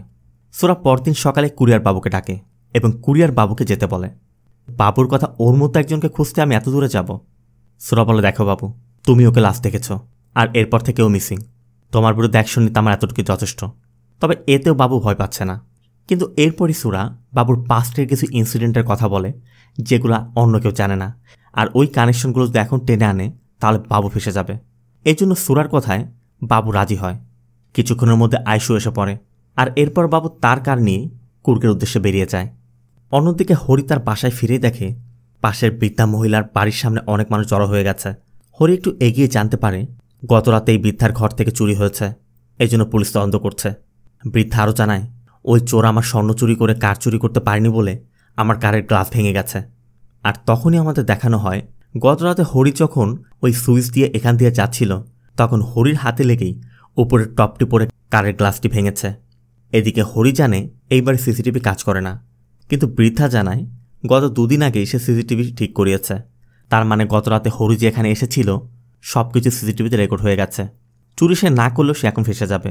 সুরা পরদিন সকালে কুরিয়ার বাবুকে ডাকে এবং কুরিয়ার বাবুকে যেতে বলে। বাবুর কথা ওর মতো একজনকে খুঁজতে আমি এত দূরে যাব। সুরা বলে দেখো বাবু, তুমি ওকে লাস্ট দেখেছ আর এরপর থেকেও মিসিং, তোমার বিরুদ্ধে অ্যাকশন নিতে আমার এতটুকু যথেষ্ট। তবে এতেও বাবু ভয় পাচ্ছে না। কিন্তু এরপরই সুরা বাবুর পাস্টের কিছু ইনসিডেন্টের কথা বলে যেগুলো অন্য কেউ জানে না, আর ওই কানেকশনগুলো যদি এখন টেনে আনে তাহলে বাবু ফেসে যাবে। এই জন্য সুরার কথায় বাবু রাজি হয়। কিছুক্ষণের মধ্যে আইশু এসে পড়ে, আর এরপর বাবু তার কার নিয়ে কুর্গের উদ্দেশ্যে বেরিয়ে যায়। অন্যদিকে হরি তার বাসায় ফিরেই দেখে পাশের বৃদ্ধা মহিলার বাড়ির সামনে অনেক মানুষ জড়ো হয়ে গেছে। হরি একটু এগিয়ে জানতে পারে গত রাতে এই বৃদ্ধার ঘর থেকে চুরি হয়েছে, এই জন্য পুলিশ তদন্ত করছে। বৃদ্ধা আরও জানায় ওই চোর আমার স্বর্ণ চুরি করে কার চুরি করতে পারেনি বলে আমার কারের গ্লাস ভেঙে গেছে। আর তখনই আমাদের দেখানো হয় গত রাতে হরি যখন ওই সুইচ দিয়ে এখান দিয়ে যাচ্ছিল তখন হরির হাতে লেগেই উপরের টপটি পরে কারের গ্লাসটি ভেঙেছে। এদিকে হরি জানে এইবারে সিসিটিভি কাজ করে না, কিন্তু বৃদ্ধা জানায় গত 2 দিন আগেই সে সিসিটিভি ঠিক করিয়েছে। তার মানে গত রাতে হরি যে এখানে এসেছিল সব কিছু সিসিটিভিতে রেকর্ড হয়ে গেছে। চুরি সে না করলেও সে এখন ফেসে যাবে,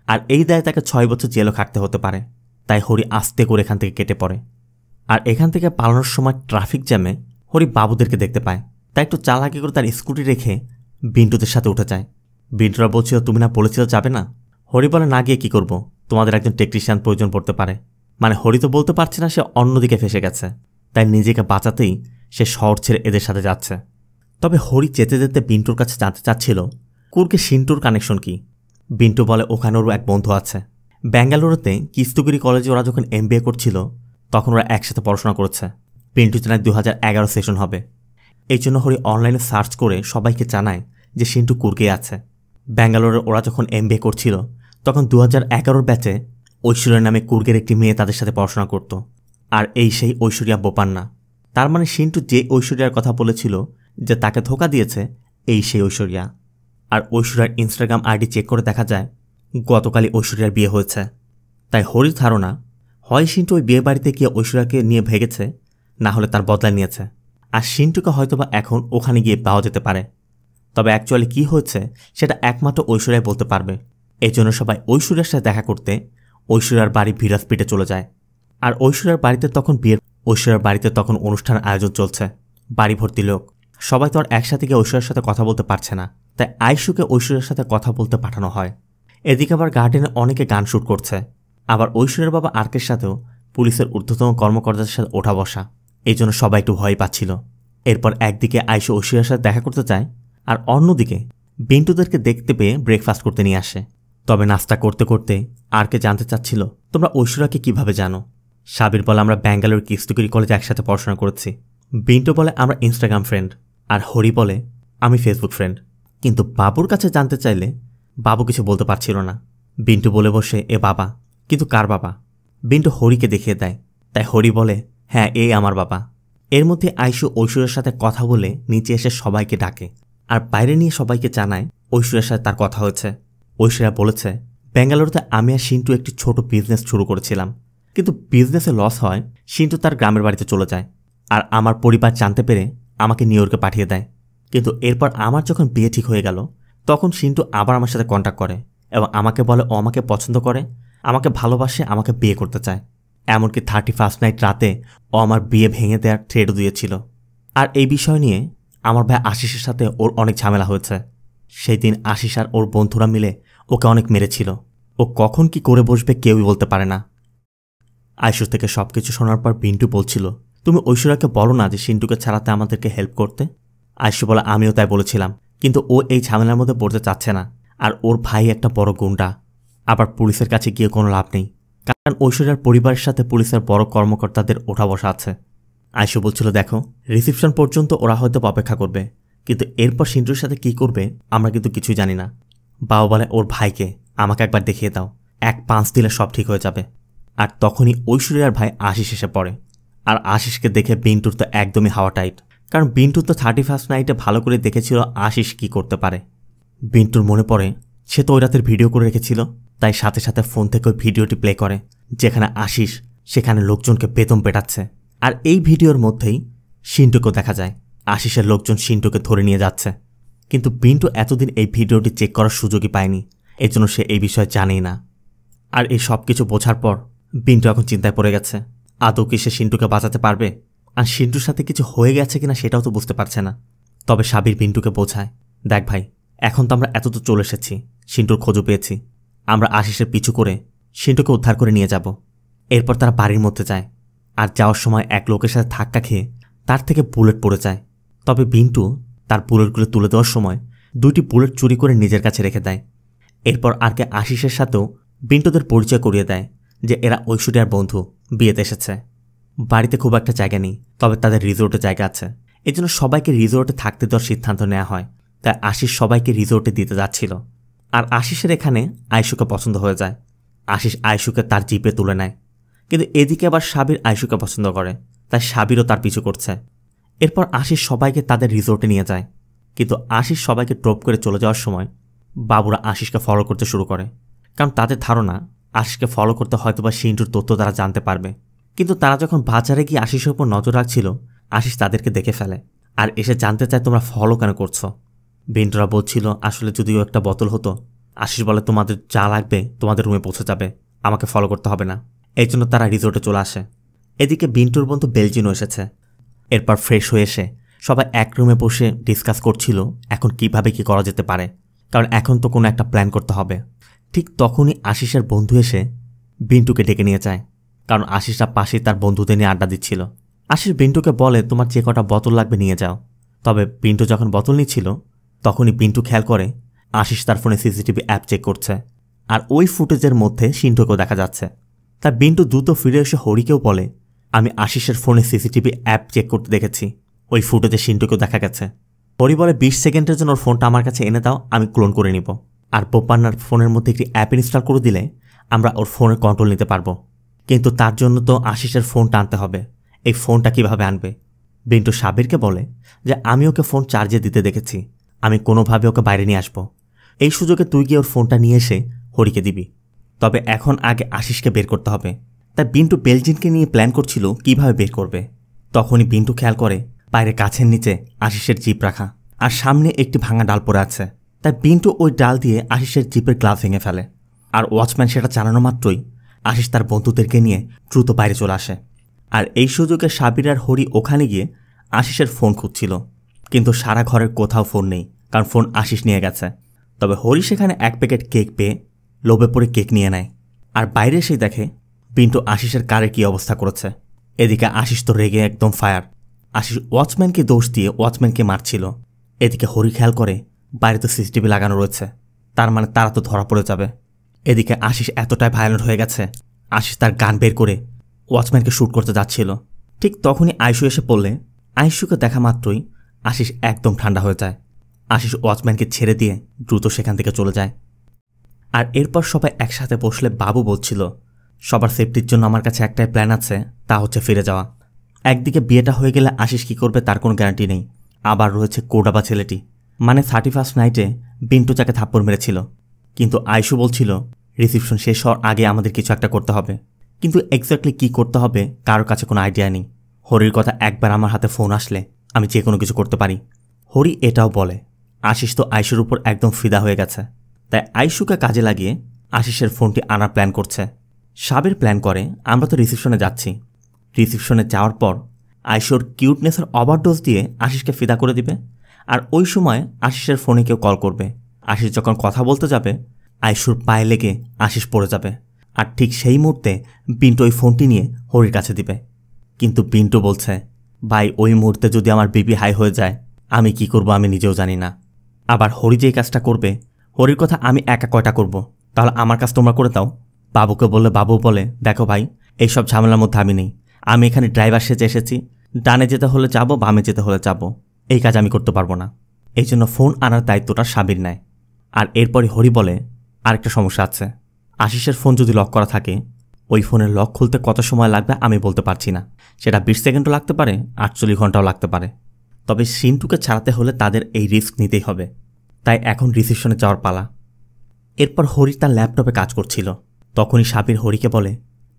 আর এই দায়ে তাকে 6 বছর জেলও খাটতে হতে পারে। তাই হরি আস্তে করে এখান থেকে কেটে পড়ে। আর এখান থেকে পালানোর সময় ট্রাফিক জ্যামে হরি বাবুদেরকে দেখতে পায়, তাই একটু চালাকি করে তার স্কুটি রেখে বিন্টুদের সাথে উঠে যায়। বিন্টুরা বলছিল তুমি না বলেছিল যাবে না। হরি বলে না গিয়ে কী করব, তোমাদের একজন টেকনিশিয়ান প্রয়োজন পড়তে পারে। মানে হরি তো বলতে পারছে না সে অন্যদিকে ফেসে গেছে, তাই নিজেকে বাঁচাতেই সে শহর ছেড়ে এদের সাথে যাচ্ছে। তবে হরি যেতে যেতে বিন্টুর কাছে জানতে চাচ্ছিল কুর্গে সিন্টুর কানেকশন কি, বিন্টু বলে ওখানে ওর এক বন্ধু আছে। ব্যাঙ্গালুরুতে কিস্তুগিরি কলেজে ওরা যখন MBA করছিল তখন ওরা একসাথে পড়াশোনা করেছে। পিন্টু জানায় 2011 সেশন হবে। এই জন্য হরি অনলাইনে সার্চ করে সবাইকে জানায় যে সিন্টু কুর্গে আছে। ব্যাঙ্গালোরে ওরা যখন MBA করছিল তখন 2011 ব্যাচে ঐশ্বরিয়া নামে কুর্গের একটি মেয়ে তাদের সাথে পড়াশোনা করত। আর এই সেই ঐশ্বরিয়া বোপান্না। তার মানে সিন্টু যে ঐশ্বরিয়ার কথা বলেছিল যে তাকে ধোকা দিয়েছে, এই সেই ঐশ্বরিয়া। আর ঐশ্বরিয়ার ইনস্টাগ্রাম আইডি চেক করে দেখা যায় গতকালই ঐশ্বরিয়ার বিয়ে হয়েছে। তাই হরির ধারণা হয় সিন্টু ওই বিয়ে বাড়িতে গিয়ে ঐশ্বরিয়াকে নিয়ে ভেগেছে, না হলে তার বদলা নিয়েছে। আর সিন্টুকে হয়তোবা এখন ওখানে গিয়ে পাওয়া যেতে পারে। তবে অ্যাকচুয়ালি কি হয়েছে সেটা একমাত্র ঐশ্বরিয়াই বলতে পারবে। এই জন্য সবাই ঐশ্বরিয়ার সাথে দেখা করতে ঐশ্বরিয়ার বাড়ি ভিরাজপিটে চলে যায়। আর ঐশ্বরিয়ার বাড়িতে তখন অনুষ্ঠানের আয়োজন চলছে। বাড়ি ভর্তি লোক, সবাই তো আর একসাথে গিয়ে ঐশ্বরিয়ার সাথে কথা বলতে পারছে না। তাই আয়ুষকে ঐশ্বরিয়ার সাথে কথা বলতে পাঠানো হয়। এদিকে আবার গার্ডেনে অনেকে গান শুট করছে। আবার ঐশ্বরিয়ার বাবা আর্কের সাথেও পুলিশের ঊর্ধ্বতম কর্মকর্তাদের সাথে ওঠা বসা। এই জন্য সবাই একটু ভয় পাচ্ছিল। এরপর একদিকে আয়ুষ ঐশ্বরিয়ার সাথে দেখা করতে চায়, আর অন্যদিকে বিন্টুদেরকে দেখতে পেয়ে ব্রেকফাস্ট করতে নিয়ে আসে। তবে নাস্তা করতে করতে আরকে জানতে চাচ্ছিল, তোমরা ঐশ্বরিয়াকে কিভাবে জানো? সাবির বলে আমরা ব্যাঙ্গালোর কিস্তুগিরি কলেজে একসাথে পড়াশোনা করেছি। বিন্টু বলে আমরা ইনস্টাগ্রাম ফ্রেন্ড। আর হরি বলে আমি ফেসবুক ফ্রেন্ড। কিন্তু বাবুর কাছে জানতে চাইলে বাবু কিছু বলতে পারছিল না। বিন্টু বলে বসে এ বাবা, কিন্তু কার বাবা? বিন্টু হরিকে দেখিয়ে দেয়। তাই হরি বলে হ্যাঁ এই আমার বাবা। এর মধ্যে আয়ুষ ঐশ্বরিয়ার সাথে কথা বলে নিচে এসে সবাইকে ডাকে আর বাইরে নিয়ে সবাইকে জানায় ঐশ্বরিয়ার সাথে তার কথা হয়েছে। ঐশ্বরিয়া বলেছে ব্যাঙ্গালোরতে আমি আর সিন্টু একটি ছোট বিজনেস শুরু করেছিলাম, কিন্তু বিজনেসে লস হয় সিন্টু তার গ্রামের বাড়িতে চলে যায়। আর আমার পরিবার জানতে পেরে আমাকে নিউ ইয়র্কে পাঠিয়ে দেয়। কিন্তু এরপর আমার যখন বিয়ে ঠিক হয়ে গেল তখন সিন্টু আবার আমার সাথে কন্ট্যাক্ট করে এবং আমাকে বলে ও আমাকে পছন্দ করে, আমাকে ভালোবাসে, আমাকে বিয়ে করতে চায়। এমনকি 31st নাইট রাতে ও আমার বিয়ে ভেঙে দেওয়ার থ্রেটও দিয়েছিল। আর এই বিষয় নিয়ে আমার ভাই আশিসের সাথে ওর অনেক ঝামেলা হয়েছে। সেই দিন আশিস আর ওর বন্ধুরা মিলে ওকে অনেক মেরেছিল। ও কখন কি করে বসবে কেউই বলতে পারে না। আয়ুষ থেকে সবকিছু শোনার পর বিন্টু বলছিল তুমি ঐশ্বরিয়াকে বলো না যে সিন্টুকে ছাড়াতে আমাদেরকে হেল্প করতে। আয়ুষ বলে আমিও তাই বলেছিলাম, কিন্তু ও এই ঝামেলার মধ্যে পড়তে চাচ্ছে না। আর ওর ভাই একটা বড় গুন্ডা। আবার পুলিশের কাছে গিয়ে কোনো লাভ নেই, কারণ ঐশ্বরিয়ার পরিবারের সাথে পুলিশের বড় কর্মকর্তাদের ওঠা বসা আছে। আয়ুষ বলছিল দেখো রিসিপশন পর্যন্ত ওরা হয়তো অপেক্ষা করবে, কিন্তু এরপর সিন্টুর সাথে কি করবে আমরা কিন্তু কিছুই জানি না। বাবা বলে ওর ভাইকে আমাকে একবার দেখিয়ে দাও, 1 পাঁচ দিলে সব ঠিক হয়ে যাবে। আর তখনই ঐশ্বরিয়ার ভাই আশিস এসে পড়ে। আর আশিসকে দেখে বিন্টুর তো একদমই হাওয়া টাইট, কারণ বিন্টু তো 31st নাইটে ভালো করে দেখেছিল আশিস কি করতে পারে। বিন্টুর মনে পড়ে সে তো ওই রাতের ভিডিও করে রেখেছিল, তাই সাথে সাথে ফোন থেকে ওই ভিডিওটি প্লে করে যেখানে আশিস সেখানে লোকজনকে বেদম পেটাচ্ছে। আর এই ভিডিওর মধ্যেই সিন্টুকেও দেখা যায়। আশিসের লোকজন সিন্টুকে ধরে নিয়ে যাচ্ছে, কিন্তু বিন্টু এতদিন এই ভিডিওটি চেক করার সুযোগই পায়নি, এজন্য সে এই বিষয়ে জানেই না। আর এই সব কিছু বোঝার পর বিন্টু এখন চিন্তায় পড়ে গেছে আদৌ কি সে সিন্টুকে বাঁচাতে পারবে, আর সিন্টুর সাথে কিছু হয়ে গেছে কিনা সেটাও তো বুঝতে পারছে না। তবে সাবির বিন্টুকে বোঝায় দেখ ভাই, এখন তো আমরা এত তো চলে এসেছি, সিন্টুর খোঁজও পেয়েছি, আমরা আশিসের পিছু করে সিন্টুকে উদ্ধার করে নিয়ে যাব। এরপর তারা বাড়ির মধ্যে যায়। আর যাওয়ার সময় এক লোকের সাথে ধাক্কা খেয়ে তার থেকে বুলেট পড়ে যায়। তবে বিন্টু তার বুলেটগুলো তুলে দেওয়ার সময় 2টি বুলেট চুরি করে নিজের কাছে রেখে দেয়। এরপর আরকে আশিসের সাথেও বিন্টুদের পরিচয় করিয়ে দেয় যে এরা ঐশ্বরিয়ার বন্ধু, বিয়েতে এসেছে। বাড়িতে খুব একটা জায়গা নেই, তবে তাদের রিসোর্টে জায়গা আছে। এজন্য সবাইকে রিসোর্টে থাকতে দেওয়ার সিদ্ধান্ত নেওয়া হয়। তাই আশিস সবাইকে রিসোর্টে দিতে যাচ্ছিল। আর আশিসের এখানে আয়ুষকে পছন্দ হয়ে যায়। আশিস আয়ুষকে তার জিপে তুলে নেয়, কিন্তু এদিকে আবার সাবির আয়ুষকে পছন্দ করে, তাই সাবিরও তার পিছু করছে। এরপর আশিস সবাইকে তাদের রিসোর্টে নিয়ে যায়, কিন্তু আশিস সবাইকে ড্রপ করে চলে যাওয়ার সময় বাবুরা আশিসকে ফলো করতে শুরু করে, কারণ তাদের ধারণা আশিসকে ফলো করতে হয়তোবা সিন্টুর তথ্য তারা জানতে পারবে। কিন্তু তারা যখন বাজারে গিয়ে আশিসের উপর নজর রাখছিল, আশিস তাদেরকে দেখে ফেলে আর এসে জানতে চায় তোমরা ফলো কেন করছো। বিন্টুরা বলছিল আসলে যদিও একটা বোতল হতো। আশিস বলে তোমাদের যা লাগবে তোমাদের রুমে পৌঁছে যাবে, আমাকে ফলো করতে হবে না। এই জন্য তারা রিসোর্টে চলে আসে। এদিকে বিন্টুর বন্ধু বেলজিনও এসেছে। এরপর ফ্রেশ হয়ে এসে সবাই এক রুমে বসে ডিসকাস করছিল এখন কিভাবে কি করা যেতে পারে, কারণ এখন তো কোনো একটা প্ল্যান করতে হবে। ঠিক তখনই আশিসের বন্ধু এসে বিন্টুকে ডেকে নিয়ে যায়, কারণ আশিসরা পাশেই তার বন্ধুদের নিয়ে আড্ডা দিচ্ছিল। আশিস বিন্টুকে বলে তোমার যে কটা বোতল লাগবে নিয়ে যাও। তবে বিন্টু যখন বোতল নিচ্ছিল তখনই বিন্টু খেয়াল করে আশিস তার ফোনে সিসিটিভি অ্যাপ চেক করছে, আর ওই ফুটেজের মধ্যে সিন্টুকেও দেখা যাচ্ছে। তাই বিন্টু দ্রুত ফিরে এসে হরিকেও বলে, আমি আশিসের ফোনে সিসিটিভি অ্যাপ চেক করতে দেখেছি, ওই ফুটেজে সিন্টুকেও দেখা গেছে। হরি বলে 20 সেকেন্ডের জন্য ওর ফোনটা আমার কাছে এনে দাও, আমি ক্লোন করে নিব, আর বোপান্নার ফোনের মধ্যে একটি অ্যাপ ইনস্টল করে দিলে আমরা ওর ফোনের কন্ট্রোল নিতে পারবো। কিন্তু তার জন্য তো আশিসের ফোনটা আনতে হবে, এই ফোনটা কিভাবে আনবে? বিন্টু সাবিরকে বলে যে আমি ওকে ফোন চার্জে দিতে দেখেছি, আমি কোনোভাবে ওকে বাইরে নিয়ে আসবো, এই সুযোগে তুই গিয়ে ওর ফোনটা নিয়ে এসে হরিকে দিবি। তবে এখন আগে আশিসকে বের করতে হবে। তাই বিন্টু বেলজিনকে নিয়ে প্ল্যান করছিল কিভাবে বের করবে। তখনই বিন্টু খেয়াল করে বাইরে গাছের নিচে আশিসের জিপ রাখা, আর সামনে একটি ভাঙা ডাল পড়ে আছে। তাই বিন্টু ওই ডাল দিয়ে আশিসের জিপের গ্লাস ভেঙে ফেলে, আর ওয়াচম্যান সেটা জানানো মাত্রই আশিস তার বন্ধুদেরকে নিয়ে দ্রুত বাইরে চলে আসে। আর এই সুযোগে সাবির আর হরি ওখানে গিয়ে আশিসের ফোন খুঁজছিল, কিন্তু সারা ঘরের কোথাও ফোন নেই, কারণ ফোন আশিস নিয়ে গেছে। তবে হরি সেখানে 1 প্যাকেট কেক পেয়ে লোভে পড়ে কেক নিয়ে নেয়, আর বাইরে এসেই দেখে বিন্টু আশিসের কারে কী অবস্থা করেছে। এদিকে আশিস তো রেগে একদম ফায়ার, আশিস ওয়াচম্যানকে দোষ দিয়ে ওয়াচম্যানকে মারছিল। এদিকে হরি খেয়াল করে বাইরে তো সিসিটিভি লাগানো রয়েছে, তার মানে তারা তো ধরা পড়ে যাবে। এদিকে আশিস এতটাই ভায়োলেন্ট হয়ে গেছে, আশিস তার গান বের করে ওয়াচম্যানকে শ্যুট করতে যাচ্ছিল। ঠিক তখনই আইশু এসে পড়লে আইশুকে দেখা মাত্রই আশিস একদম ঠান্ডা হয়ে যায়। আশিস ওয়াচম্যানকে ছেড়ে দিয়ে দ্রুত সেখান থেকে চলে যায়। আর এরপর সবাই একসাথে বসলে বাবু বলছিল, সবার সেফটির জন্য আমার কাছে একটাই প্ল্যান আছে, তা হচ্ছে ফিরে যাওয়া। একদিকে বিয়েটা হয়ে গেলে আশিস কী করবে তার কোনো গ্যারান্টি নেই, আবার রয়েছে কোডাবা ছেলেটি, মানে 31st নাইটে বিন্টু যাকে থাপ্পড় মেরেছিল। কিন্তু আইশু বলছিল রিসিপশন শেষ হওয়ার আগে আমাদের কিছু একটা করতে হবে, কিন্তু এক্স্যাক্টলি কী করতে হবে কারোর কাছে কোনো আইডিয়া নেই। হরির কথা একবার আমার হাতে ফোন আসলে আমি যে কোনো কিছু করতে পারি। হরি এটাও বলে আশিস তো আইশুর উপর একদম ফিদা হয়ে গেছে, তাই আইশুকে কাজে লাগিয়ে আশিসের ফোনটি আনার প্ল্যান করছে। সাবির প্ল্যান করে আমরা তো রিসিপশনে যাচ্ছি, রিসিপশনে যাওয়ার পর আইশুর কিউটনেসের ওভারডোজ দিয়ে আশিসকে ফিদা করে দিবে, আর ওই সময় আশিসের ফোনে কেউ কল করবে। আশিস যখন কথা বলতে যাবে আইশুর পায়ে লেগে আশিস পড়ে যাবে, আর ঠিক সেই মুহূর্তে বিন্টু ওই ফোনটি নিয়ে হরির কাছে দিবে। কিন্তু বিন্টু বলছে, ভাই ওই মুহূর্তে যদি আমার বিপি হাই হয়ে যায় আমি কি করব আমি নিজেও জানি না। আবার হরি যেই কাজটা করবে, হরির কথা আমি একা কয়টা করব, তাহলে আমার কাজ তোমরা করে দাও। বাবুকে বললে বাবু বলে, দেখো ভাই এইসব ঝামেলার মধ্যে আমি নেই, আমি এখানে ড্রাইভার সেজে এসেছি, ডানে যেতে হলে যাব, বামে যেতে হলে যাব, এই কাজ আমি করতে পারবো না। এই জন্য ফোন আনার দায়িত্বটা সাবির নেয়। আর এরপরই হরি বলে, আরেকটা সমস্যা আছে, আশিসের ফোন যদি লক করা থাকে ওই ফোনের লক খুলতে কত সময় লাগবে আমি বলতে পারছি না, সেটা 20 সেকেন্ডও লাগতে পারে, 48 ঘন্টাও লাগতে পারে। তবে সিন্টুকে ছাড়াতে হলে তাদের এই রিস্ক নিতেই হবে, তাই এখন রিসিপশনে যাওয়ার পালা। এরপর হরি তার ল্যাপটপে কাজ করছিল, তখনই সাবির হরিকে বলে,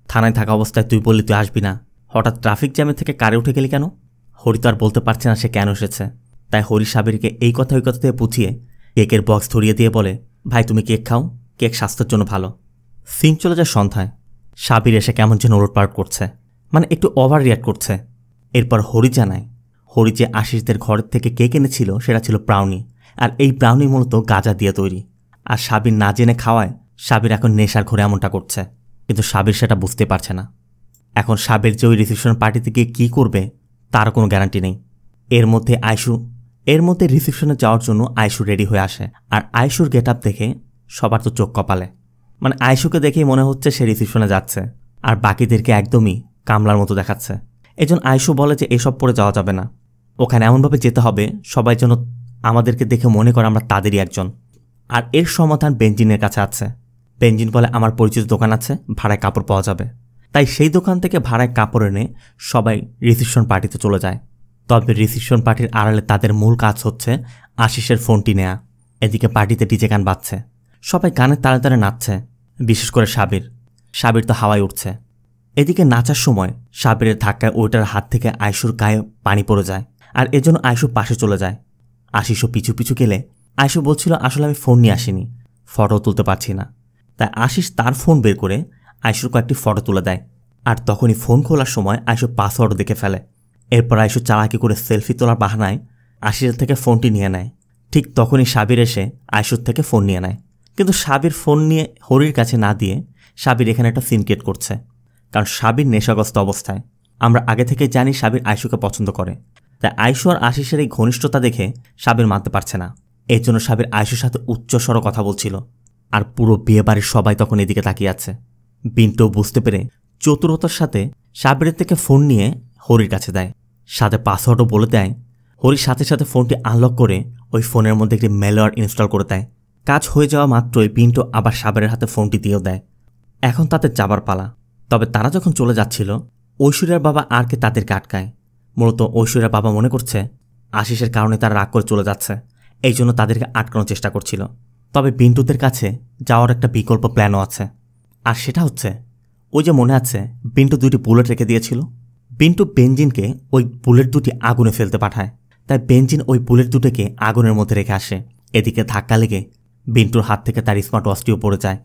থানায় থাকা অবস্থায় তুই বললি তুই আসবি না, হঠাৎ ট্রাফিক জ্যামে থেকে কারে উঠে গেলি কেন? হরি তো আর বলতে পারছে না সে কেন এসেছে, তাই হরি সাবিরকে এই কথা ওই কথা দিয়ে বুঝিয়ে কেকের বক্স ধরিয়ে দিয়ে বলে, ভাই তুমি কেক খাও, কেক স্বাস্থ্যের জন্য ভালো। সিন চলে যায় সন্ধ্যায়। সাবির এসে কেমন যেন ওলটপালট করছে, মানে একটু ওভার রিয়াক্ট করছে। এরপর হরি জানায় হরি যে আশিসদের ঘর থেকে কেক এনেছিল সেটা ছিল ব্রাউনি, আর এই ব্রাউনি মূলত গাঁজা দিয়ে তৈরি। আর সাবির না জেনে খাওয়ায় সাবির এখন নেশার ঘরে এমনটা করছে, কিন্তু সাবির সেটা বুঝতে পারছে না। এখন সাবির যে ওই রিসিপশন পার্টিতে গিয়ে কী করবে তার কোনো গ্যারান্টি নেই। এর মধ্যে রিসিপশনে যাওয়ার জন্য আইশু রেডি হয়ে আসে, আর আইশুর গেট আপ দেখে সবার তো চোখ কপালে, মানে আইশুকে দেখেই মনে হচ্ছে সে রিসিপশনে যাচ্ছে, আর বাকিদেরকে একদমই কামলার মতো দেখাচ্ছে। এজন আইশু বলে যে এসব পরে যাওয়া যাবে না, ওখানে এমনভাবে যেতে হবে সবাই যেন আমাদেরকে দেখে মনে করে আমরা তাদেরই একজন। আর এর সমাধান বেঞ্জিনের কাছে আছে। বেঞ্জিন বলে আমার পরিচিত দোকান আছে, ভাড়ায় কাপড় পাওয়া যাবে। তাই সেই দোকান থেকে ভাড়ায় কাপড় এনে সবাই রিসিপশন পার্টিতে চলে যায়। তবে রিসিপশন পার্টির আড়ালে তাদের মূল কাজ হচ্ছে আশিসের ফোনটি নেয়া। এদিকে পার্টিতে ডিজে গান বাজছে, সবাই গানের তালে তালে নাচছে, বিশেষ করে সাবির তো হাওয়ায় উঠছে। এদিকে নাচার সময় সাবিরের ধাক্কায় ওইটার হাত থেকে আইশুর গায়ে পানি পড়ে যায়, আর এজন্য আইশু পাশে চলে যায়। আশিসও পিছু পিছু গেলে আইশু বলছিল আসলে আমি ফোন নিয়ে আসিনি, ফটো তুলতে পারছি না। তাই আশিস তার ফোন বের করে আইশুর কয়েকটি ফটো তুলে দেয়, আর তখনই ফোন খোলার সময় আইশু পাসওয়ার্ড দেখে ফেলে। এরপর আইশু চালাকি করে সেলফি তোলার বাহানায় আশিসের থেকে ফোনটি নিয়ে নেয়। ঠিক তখনই সাবির এসে আইশুর থেকে ফোন নিয়ে নেয়, কিন্তু সাবির ফোন নিয়ে হরির কাছে না দিয়ে সাবির এখানে একটা সিন ক্রিয়েট করছে, কারণ সাবির নেশাগ্রস্ত অবস্থায়। আমরা আগে থেকে জানি সাবির আইশুকে পছন্দ করে, তাই আইশু আর আশিসের এই ঘনিষ্ঠতা দেখে সাবির মানতে পারছে না। এর জন্য সাবির আয়েশুর সাথে উচ্চস্বর কথা বলছিল। আর পুরো বিয়ে বাড়ির সবাই তখন এদিকে তাকিয়ে আছে। বিন্টু বুঝতে পেরে চতুরতার সাথে সাবিরের থেকে ফোন নিয়ে হরির কাছে দেয়, সাথে পাসওয়ার্ডও বলে দেয়। হরির সাথে সাথে ফোনটি আনলক করে ওই ফোনের মধ্যে একটি ম্যালওয়্যার ইনস্টল করে দেয়। কাজ হয়ে যাওয়া মাত্রই বিন্টু আবার সাবিরের হাতে ফোনটি দিয়েও দেয়। এখন তাদের যাবার পালা। তবে তারা যখন চলে যাচ্ছিল, ঐশ্বরিয়ার বাবা আরকে তাদেরকে আটকায়। মূলত ঐশ্বরিয়ার বাবা মনে করছে আশিসের কারণে তারা রাগ করে চলে যাচ্ছে, এই জন্য তাদেরকে আটকানোর চেষ্টা করছিল। তবে বিন্টুদের কাছে যাওয়ার একটা বিকল্প প্ল্যানও আছে। আর সেটা হচ্ছে, ওই যে মনে আছে বিন্টু 2টি বুলেট রেখে দিয়েছিল। বিন্টু বেনজিনকে ওই বুলেট 2টি আগুনে ফেলতে পাঠায়। তাই বেনজিন ওই বুলেট 2টিকে আগুনের মধ্যে রেখে আসে। এদিকে ধাক্কা লেগে বিন্টুর হাত থেকে তার স্মার্ট ওয়াচটিও পড়ে যায়।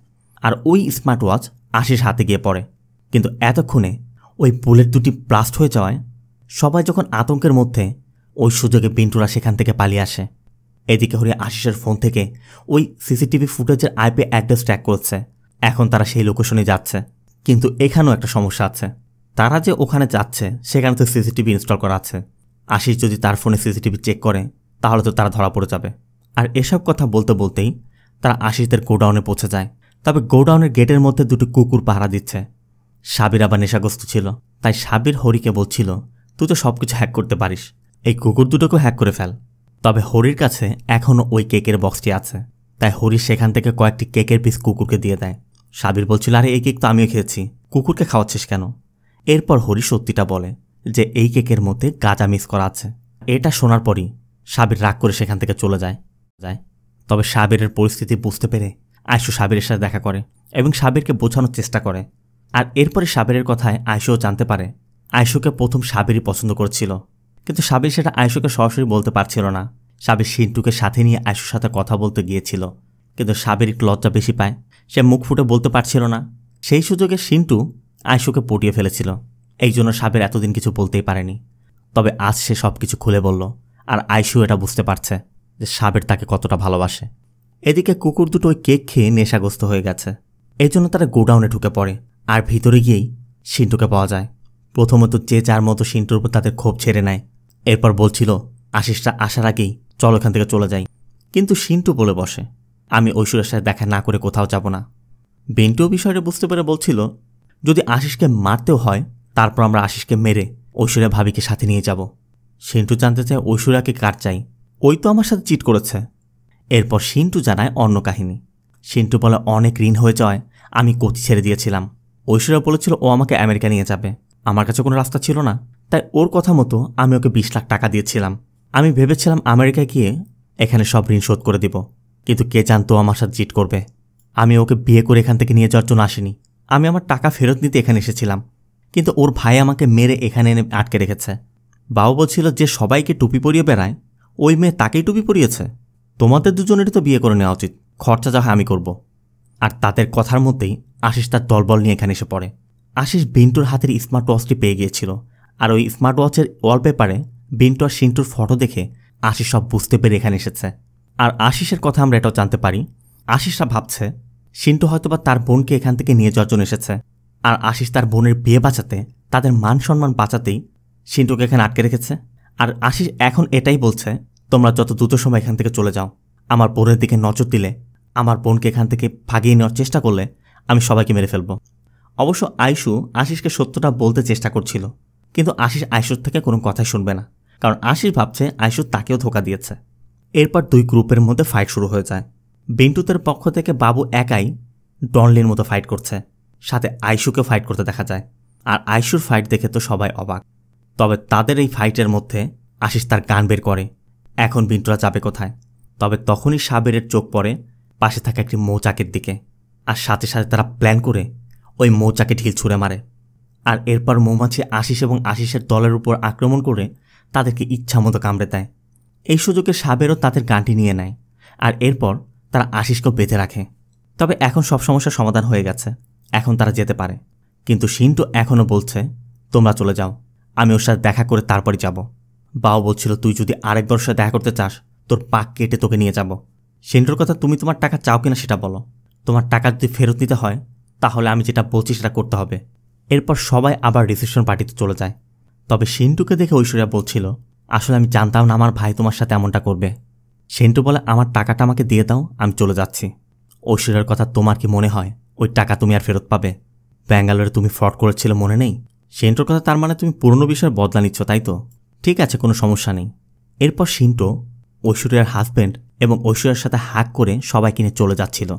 আর ওই স্মার্ট ওয়াচ আশিস হাতে গিয়ে পড়ে। কিন্তু এতক্ষণে ওই বুলেট 2টি ব্লাস্ট হয়ে যাওয়ায় সবাই যখন আতঙ্কের মধ্যে, ওই সুযোগে বিন্টুরা সেখান থেকে পালিয়ে আসে। এদিকে হরি আশিসের ফোন থেকে ওই সিসিটিভি ফুটেজের আইপি অ্যাড্রেস ট্র্যাক করছে। এখন তারা সেই লোকেশনে যাচ্ছে। কিন্তু এখানেও একটা সমস্যা আছে। তারা যে ওখানে যাচ্ছে সেখানে তো সিসিটিভি ইনস্টল করা আছে। আশিস যদি তার ফোনে সিসিটিভি চেক করে তাহলে তো তারা ধরা পড়ে যাবে। আর এসব কথা বলতে বলতেই তারা আশিসদের গোডাউনে পৌঁছে যায়। তবে গোডাউনের গেটের মধ্যে 2টি কুকুর পাহারা দিচ্ছে। সাবির আবার নেশাগ্রস্ত ছিল, তাই সাবির হরিকে বলছিল, তুই তো সবকিছু হ্যাক করতে পারিস, এই কুকুর দুটোকেও হ্যাক করে ফেল। তবে হরির কাছে এখনও ওই কেকের বক্সটি আছে, তাই হরি সেখান থেকে কয়েকটি কেকের পিস কুকুরকে দিয়ে দেয়। সাবির বলছিল, আরে এই কেক তো আমিও খেয়েছি, কুকুরকে খাওয়াচ্ছিস কেন? এরপর হরি সত্যিটা বলে যে এই কেকের মধ্যে গাঁজা মিক্স করা আছে। এটা শোনার পরই সাবির রাগ করে সেখান থেকে চলে যায়। তবে সাবিরের পরিস্থিতি বুঝতে পেরে আয়শু সাবিরের সাথে দেখা করে এবং সাবিরকে বোঝানোর চেষ্টা করে। আর এরপরে সাবিরের কথায় আয়শুও জানতে পারে আয়শুকে প্রথম সাবিরই পছন্দ করছিল। কিন্তু সাবির সেটা আয়শুকে সরাসরি বলতে পারছিল না। সাবির সিন্টুকে সাথে নিয়ে আয়শুর সাথে কথা বলতে গিয়েছিল, কিন্তু সাবির একটু লজ্জা বেশি পায়, সে মুখ ফুটে বলতে পারছিল না। সেই সুযোগে সিন্টু আয়শুকে পটিয়ে ফেলেছিল, এই জন্য সাবির এতদিন কিছু বলতেই পারেনি। তবে আজ সে সব কিছু খুলে বলল, আর আয়শু এটা বুঝতে পারছে যে সাবির তাকে কতটা ভালোবাসে। এদিকে কুকুর দুটো ওই কেক খেয়ে নেশাগ্রস্ত হয়ে গেছে, এই জন্য তারা গোডাউনে ঢুকে পড়ে। আর ভিতরে গিয়েই সিন্টুকে পাওয়া যায়। প্রথমত যে যার মতো সিন্টুর উপর তাদের ক্ষোভ ছেড়ে নেয়। এরপর বলছিল আশিসটা আসার আগেই চল ওখান থেকে চলে যাই, কিন্তু সিন্টু বলে বসে, আমি ঐশ্বরের সাথে দেখা না করে কোথাও যাব না। বিন্টুও বিষয়টা বুঝতে পেরে বলছিল, যদি আশিসকে মারতেও হয় তারপর আমরা আশিসকে মেরে ঐশ্বর্যা ভাবিকে সাথে নিয়ে যাব। সিন্টু জানতে চায় ঐশ্বর্যাকে কার চাই, ওই তো আমার সাথে চিট করেছে। এরপর সিন্টু জানায় অন্য কাহিনী। সিন্টু বলে অনেক ঋণ হয়ে যাওয়ায় আমি কোচি ছেড়ে দিয়েছিলাম। ঐশ্বর্যা বলেছিল ও আমাকে আমেরিকা নিয়ে যাবে, আমার কাছে কোনো রাস্তা ছিল না, তাই ওর কথা মতো আমি ওকে 20 লাখ টাকা দিয়েছিলাম। আমি ভেবেছিলাম আমেরিকায় গিয়ে এখানে সব ঋণ শোধ করে দিব, কিন্তু কে জানতো আমার সাথে চিট করবে। আমি ওকে বিয়ে করে এখান থেকে নিয়ে যাওয়ার জন্য আসিনি, আমি আমার টাকা ফেরত নিতে এখানে এসেছিলাম, কিন্তু ওর ভাই আমাকে মেরে এখানে এনে আটকে রেখেছে। বাবা বলছিল যে সবাইকে টুপি পরিয়ে বেড়ায়, ওই মেয়ে তাকেই টুপি পরিয়েছে। তোমাদের দুজনেরই তো বিয়ে করে নেওয়া উচিত, খরচা যা হয় আমি করব। আর তাদের কথার মধ্যেই আশিস তার দলবল নিয়ে এখানে এসে পড়ে। আশিস বিন্টুর হাতের স্মার্ট ওয়াচটি পেয়ে গিয়েছিল, আর ওই স্মার্ট ওয়াচের ওয়ালপেপারে বিন্টু আর সিন্টুর ফটো দেখে আশিস সব বুঝতে পেরে এখানে এসেছে। আর আশিসের কথা আমরা এটাও জানতে পারি, আশিসরা ভাবছে সিন্টু হয়তোবা তার বোনকে এখান থেকে নিয়ে যাওয়ার জন্য এসেছে। আর আশিস তার বোনের বিয়ে বাঁচাতে, তাদের মান সম্মান বাঁচাতেই সিন্টুকে এখানে আটকে রেখেছে। আর আশিস এখন এটাই বলছে, তোমরা যত দ্রুত সময় এখান থেকে চলে যাও। আমার বোনের দিকে নজর দিলে, আমার বোনকে এখান থেকে ভাগিয়ে নেওয়ার চেষ্টা করলে আমি সবাইকে মেরে ফেলব। অবশ্য আয়শু আশিসকে সত্যটা বলতে চেষ্টা করছিল, কিন্তু আশিস আয়শুর থেকে কোনো কথাই শুনবে না, কারণ আশিস ভাবছে আয়শু তাকেও ধোকা দিয়েছে। এরপর দুই গ্রুপের মধ্যে ফাইট শুরু হয়ে যায়। বিন্টুদের পক্ষ থেকে বাবু একাই ডনলির মতো ফাইট করছে, সাথে আয়শুকে ফাইট করতে দেখা যায়। আর আয়শুর ফাইট দেখে তো সবাই অবাক। তবে তাদের এই ফাইটের মধ্যে আশিস তার গান বের করে, এখন বিন্টুরা যাবে কোথায়। তবে তখনই সাবিরের চোখ পড়ে পাশে থাকা একটি মৌচাকের দিকে, আর সাথে সাথে তারা প্ল্যান করে ওই মৌচাকে ঢিল ছুঁড়ে মারে। আর এরপর মৌমাছি আশিস এবং আশিসের দলের উপর আক্রমণ করে তাদেরকে ইচ্ছামতো কামড়ে দেয়। এই সুযোগে সাবেরও তাদের গানটি নিয়ে নেয়, আর এরপর তারা আশিসকেও বেঁধে রাখে। তবে এখন সব সমস্যার সমাধান হয়ে গেছে, এখন তারা যেতে পারে। কিন্তু সিন্টু এখনও বলছে তোমরা চলে যাও, আমি ওর সাথে দেখা করে তারপরই যাব। বাও বলছিল তুই যদি আরেকবার ওর সাথে দেখা করতে চাস তোর পাক কেটে তোকে নিয়ে যাব। সিন্টুর কথা, তুমি তোমার টাকা চাও কিনা সেটা বলো, তোমার টাকা যদি ফেরত নিতে হয় তাহলে আমি যেটা বলছি সেটা করতে হবে। এরপর সবাই আবার রিসেপশন পার্টিতে চলে যায়। তবে সিন্টুকে দেখে ঐশ্বর্যা বলছিল, আসলে আমি জানতাম না আমার ভাই তোমার সাথে এমনটা করবে। সেন্টু বলে, আমার টাকাটা আমাকে দিয়ে দাও, আমি চলে যাচ্ছি। ঐশ্বরিয়ার কথা তোমার কি মনে হয় ওই টাকা তুমি আর ফেরত পাবে? ব্যাঙ্গালোরে তুমি ফ্রড করেছিলে মনে নেই? সেন্টুর কথা তার মানে তুমি পুরনো বিষয়ের বদলা নিচ্ছ, তাই তো? ঠিক আছে, কোনো সমস্যা নেই। এরপর সিন্টু ঐশ্বরিয়ার হাজব্যান্ড এবং ঐশ্বরিয়ার সাথে হাক করে সবাই কিনে চলে যাচ্ছিল।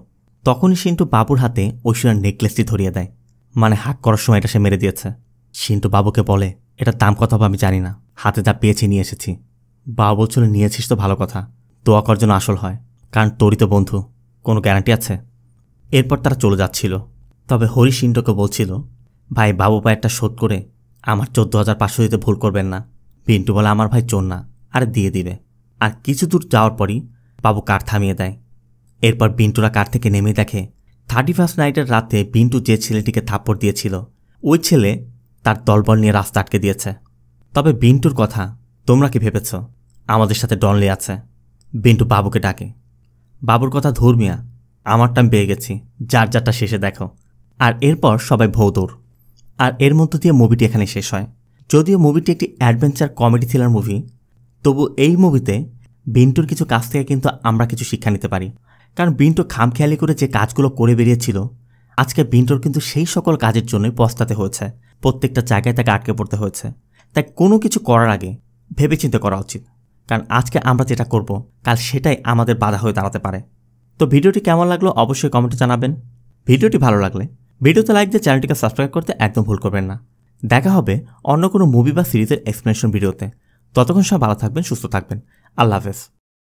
তখনই সিন্টু বাবুর হাতে ঐশ্বরিয়ার নেকলেসটি ধরিয়ে দেয়, মানে হাক করার সময় এটা সে মেরে দিয়েছে। সিন্টু বাবুকে বলে, এটার দাম কত হবে আমি জানি না, হাতে যা পেয়েছি নিয়ে এসেছি। বাবু বলছিল, নিয়েছিস তো ভালো কথা, দোয়া করার জন্য আসল হয়, কারণ তোরই তো বন্ধু, কোনো গ্যারান্টি আছে? এরপর তারা চলে যাচ্ছিল। তবে হরি সিন্টুকে বলছিল, ভাই বাবু পায়েরটা শোধ করে আমার 14,500 দিতে ভুল করবেন না। পিন্টু বলে, আমার ভাই চোর না, আরে দিয়ে দিবে। আর কিছু দূর যাওয়ার পরই বাবু কার থামিয়ে দেয়। এরপর বিন্টুরা কার থেকে নেমে দেখে 31st নাইটের রাতে বিন্টু যে ছেলেটিকে থাপ্পড় দিয়েছিল ওই ছেলে তার দলবল নিয়ে রাস্তা আটকে দিয়েছে। তবে বিন্টুর কথা তোমরা কি ভেবেছ? আমাদের সাথে ডনলি আছে। বিন্টু বাবুকে ডাকে, বাবুর কথা ধর্মিয়া, আমারটা আমি পেয়ে গেছি, যার যারটা শেষে দেখো। আর এরপর সবাই ভৌদৌড়। আর এর মধ্য দিয়ে মুভিটি এখানে শেষ হয়। যদিও মুভিটি একটি অ্যাডভেঞ্চার কমেডি থ্রিলার মুভি, তবু এই মুভিতে বিন্টুর কিছু কাজ থেকে কিন্তু আমরা কিছু শিক্ষা নিতে পারি। কারণ বিন্টু খামখেয়ালি করে যে কাজগুলো করে বেরিয়েছিল, আজকে বিন্টুর কিন্তু সেই সকল কাজের জন্যই পস্তাতে হয়েছে, প্রত্যেকটা জায়গায় তাকে আটকে পড়তে হয়েছে। তাই কোনো কিছু করার আগে ভেবেচিন্তে করা উচিত, কারণ আজকে আমরা যেটা করব কাল সেটাই আমাদের বাধা হয়ে দাঁড়াতে পারে। তো ভিডিওটি কেমন লাগলো অবশ্যই কমেন্টে জানাবেন। ভিডিওটি ভালো লাগলে ভিডিওতে লাইক দিয়ে চ্যানেলটিকে সাবস্ক্রাইব করতে একদম ভুল করবেন না। দেখা হবে অন্য কোনো মুভি বা সিরিজের এক্সপ্লেনেশন ভিডিওতে। ততক্ষণ সব ভালো থাকবেন, সুস্থ থাকবেন। আল্লাহ হাফেজ।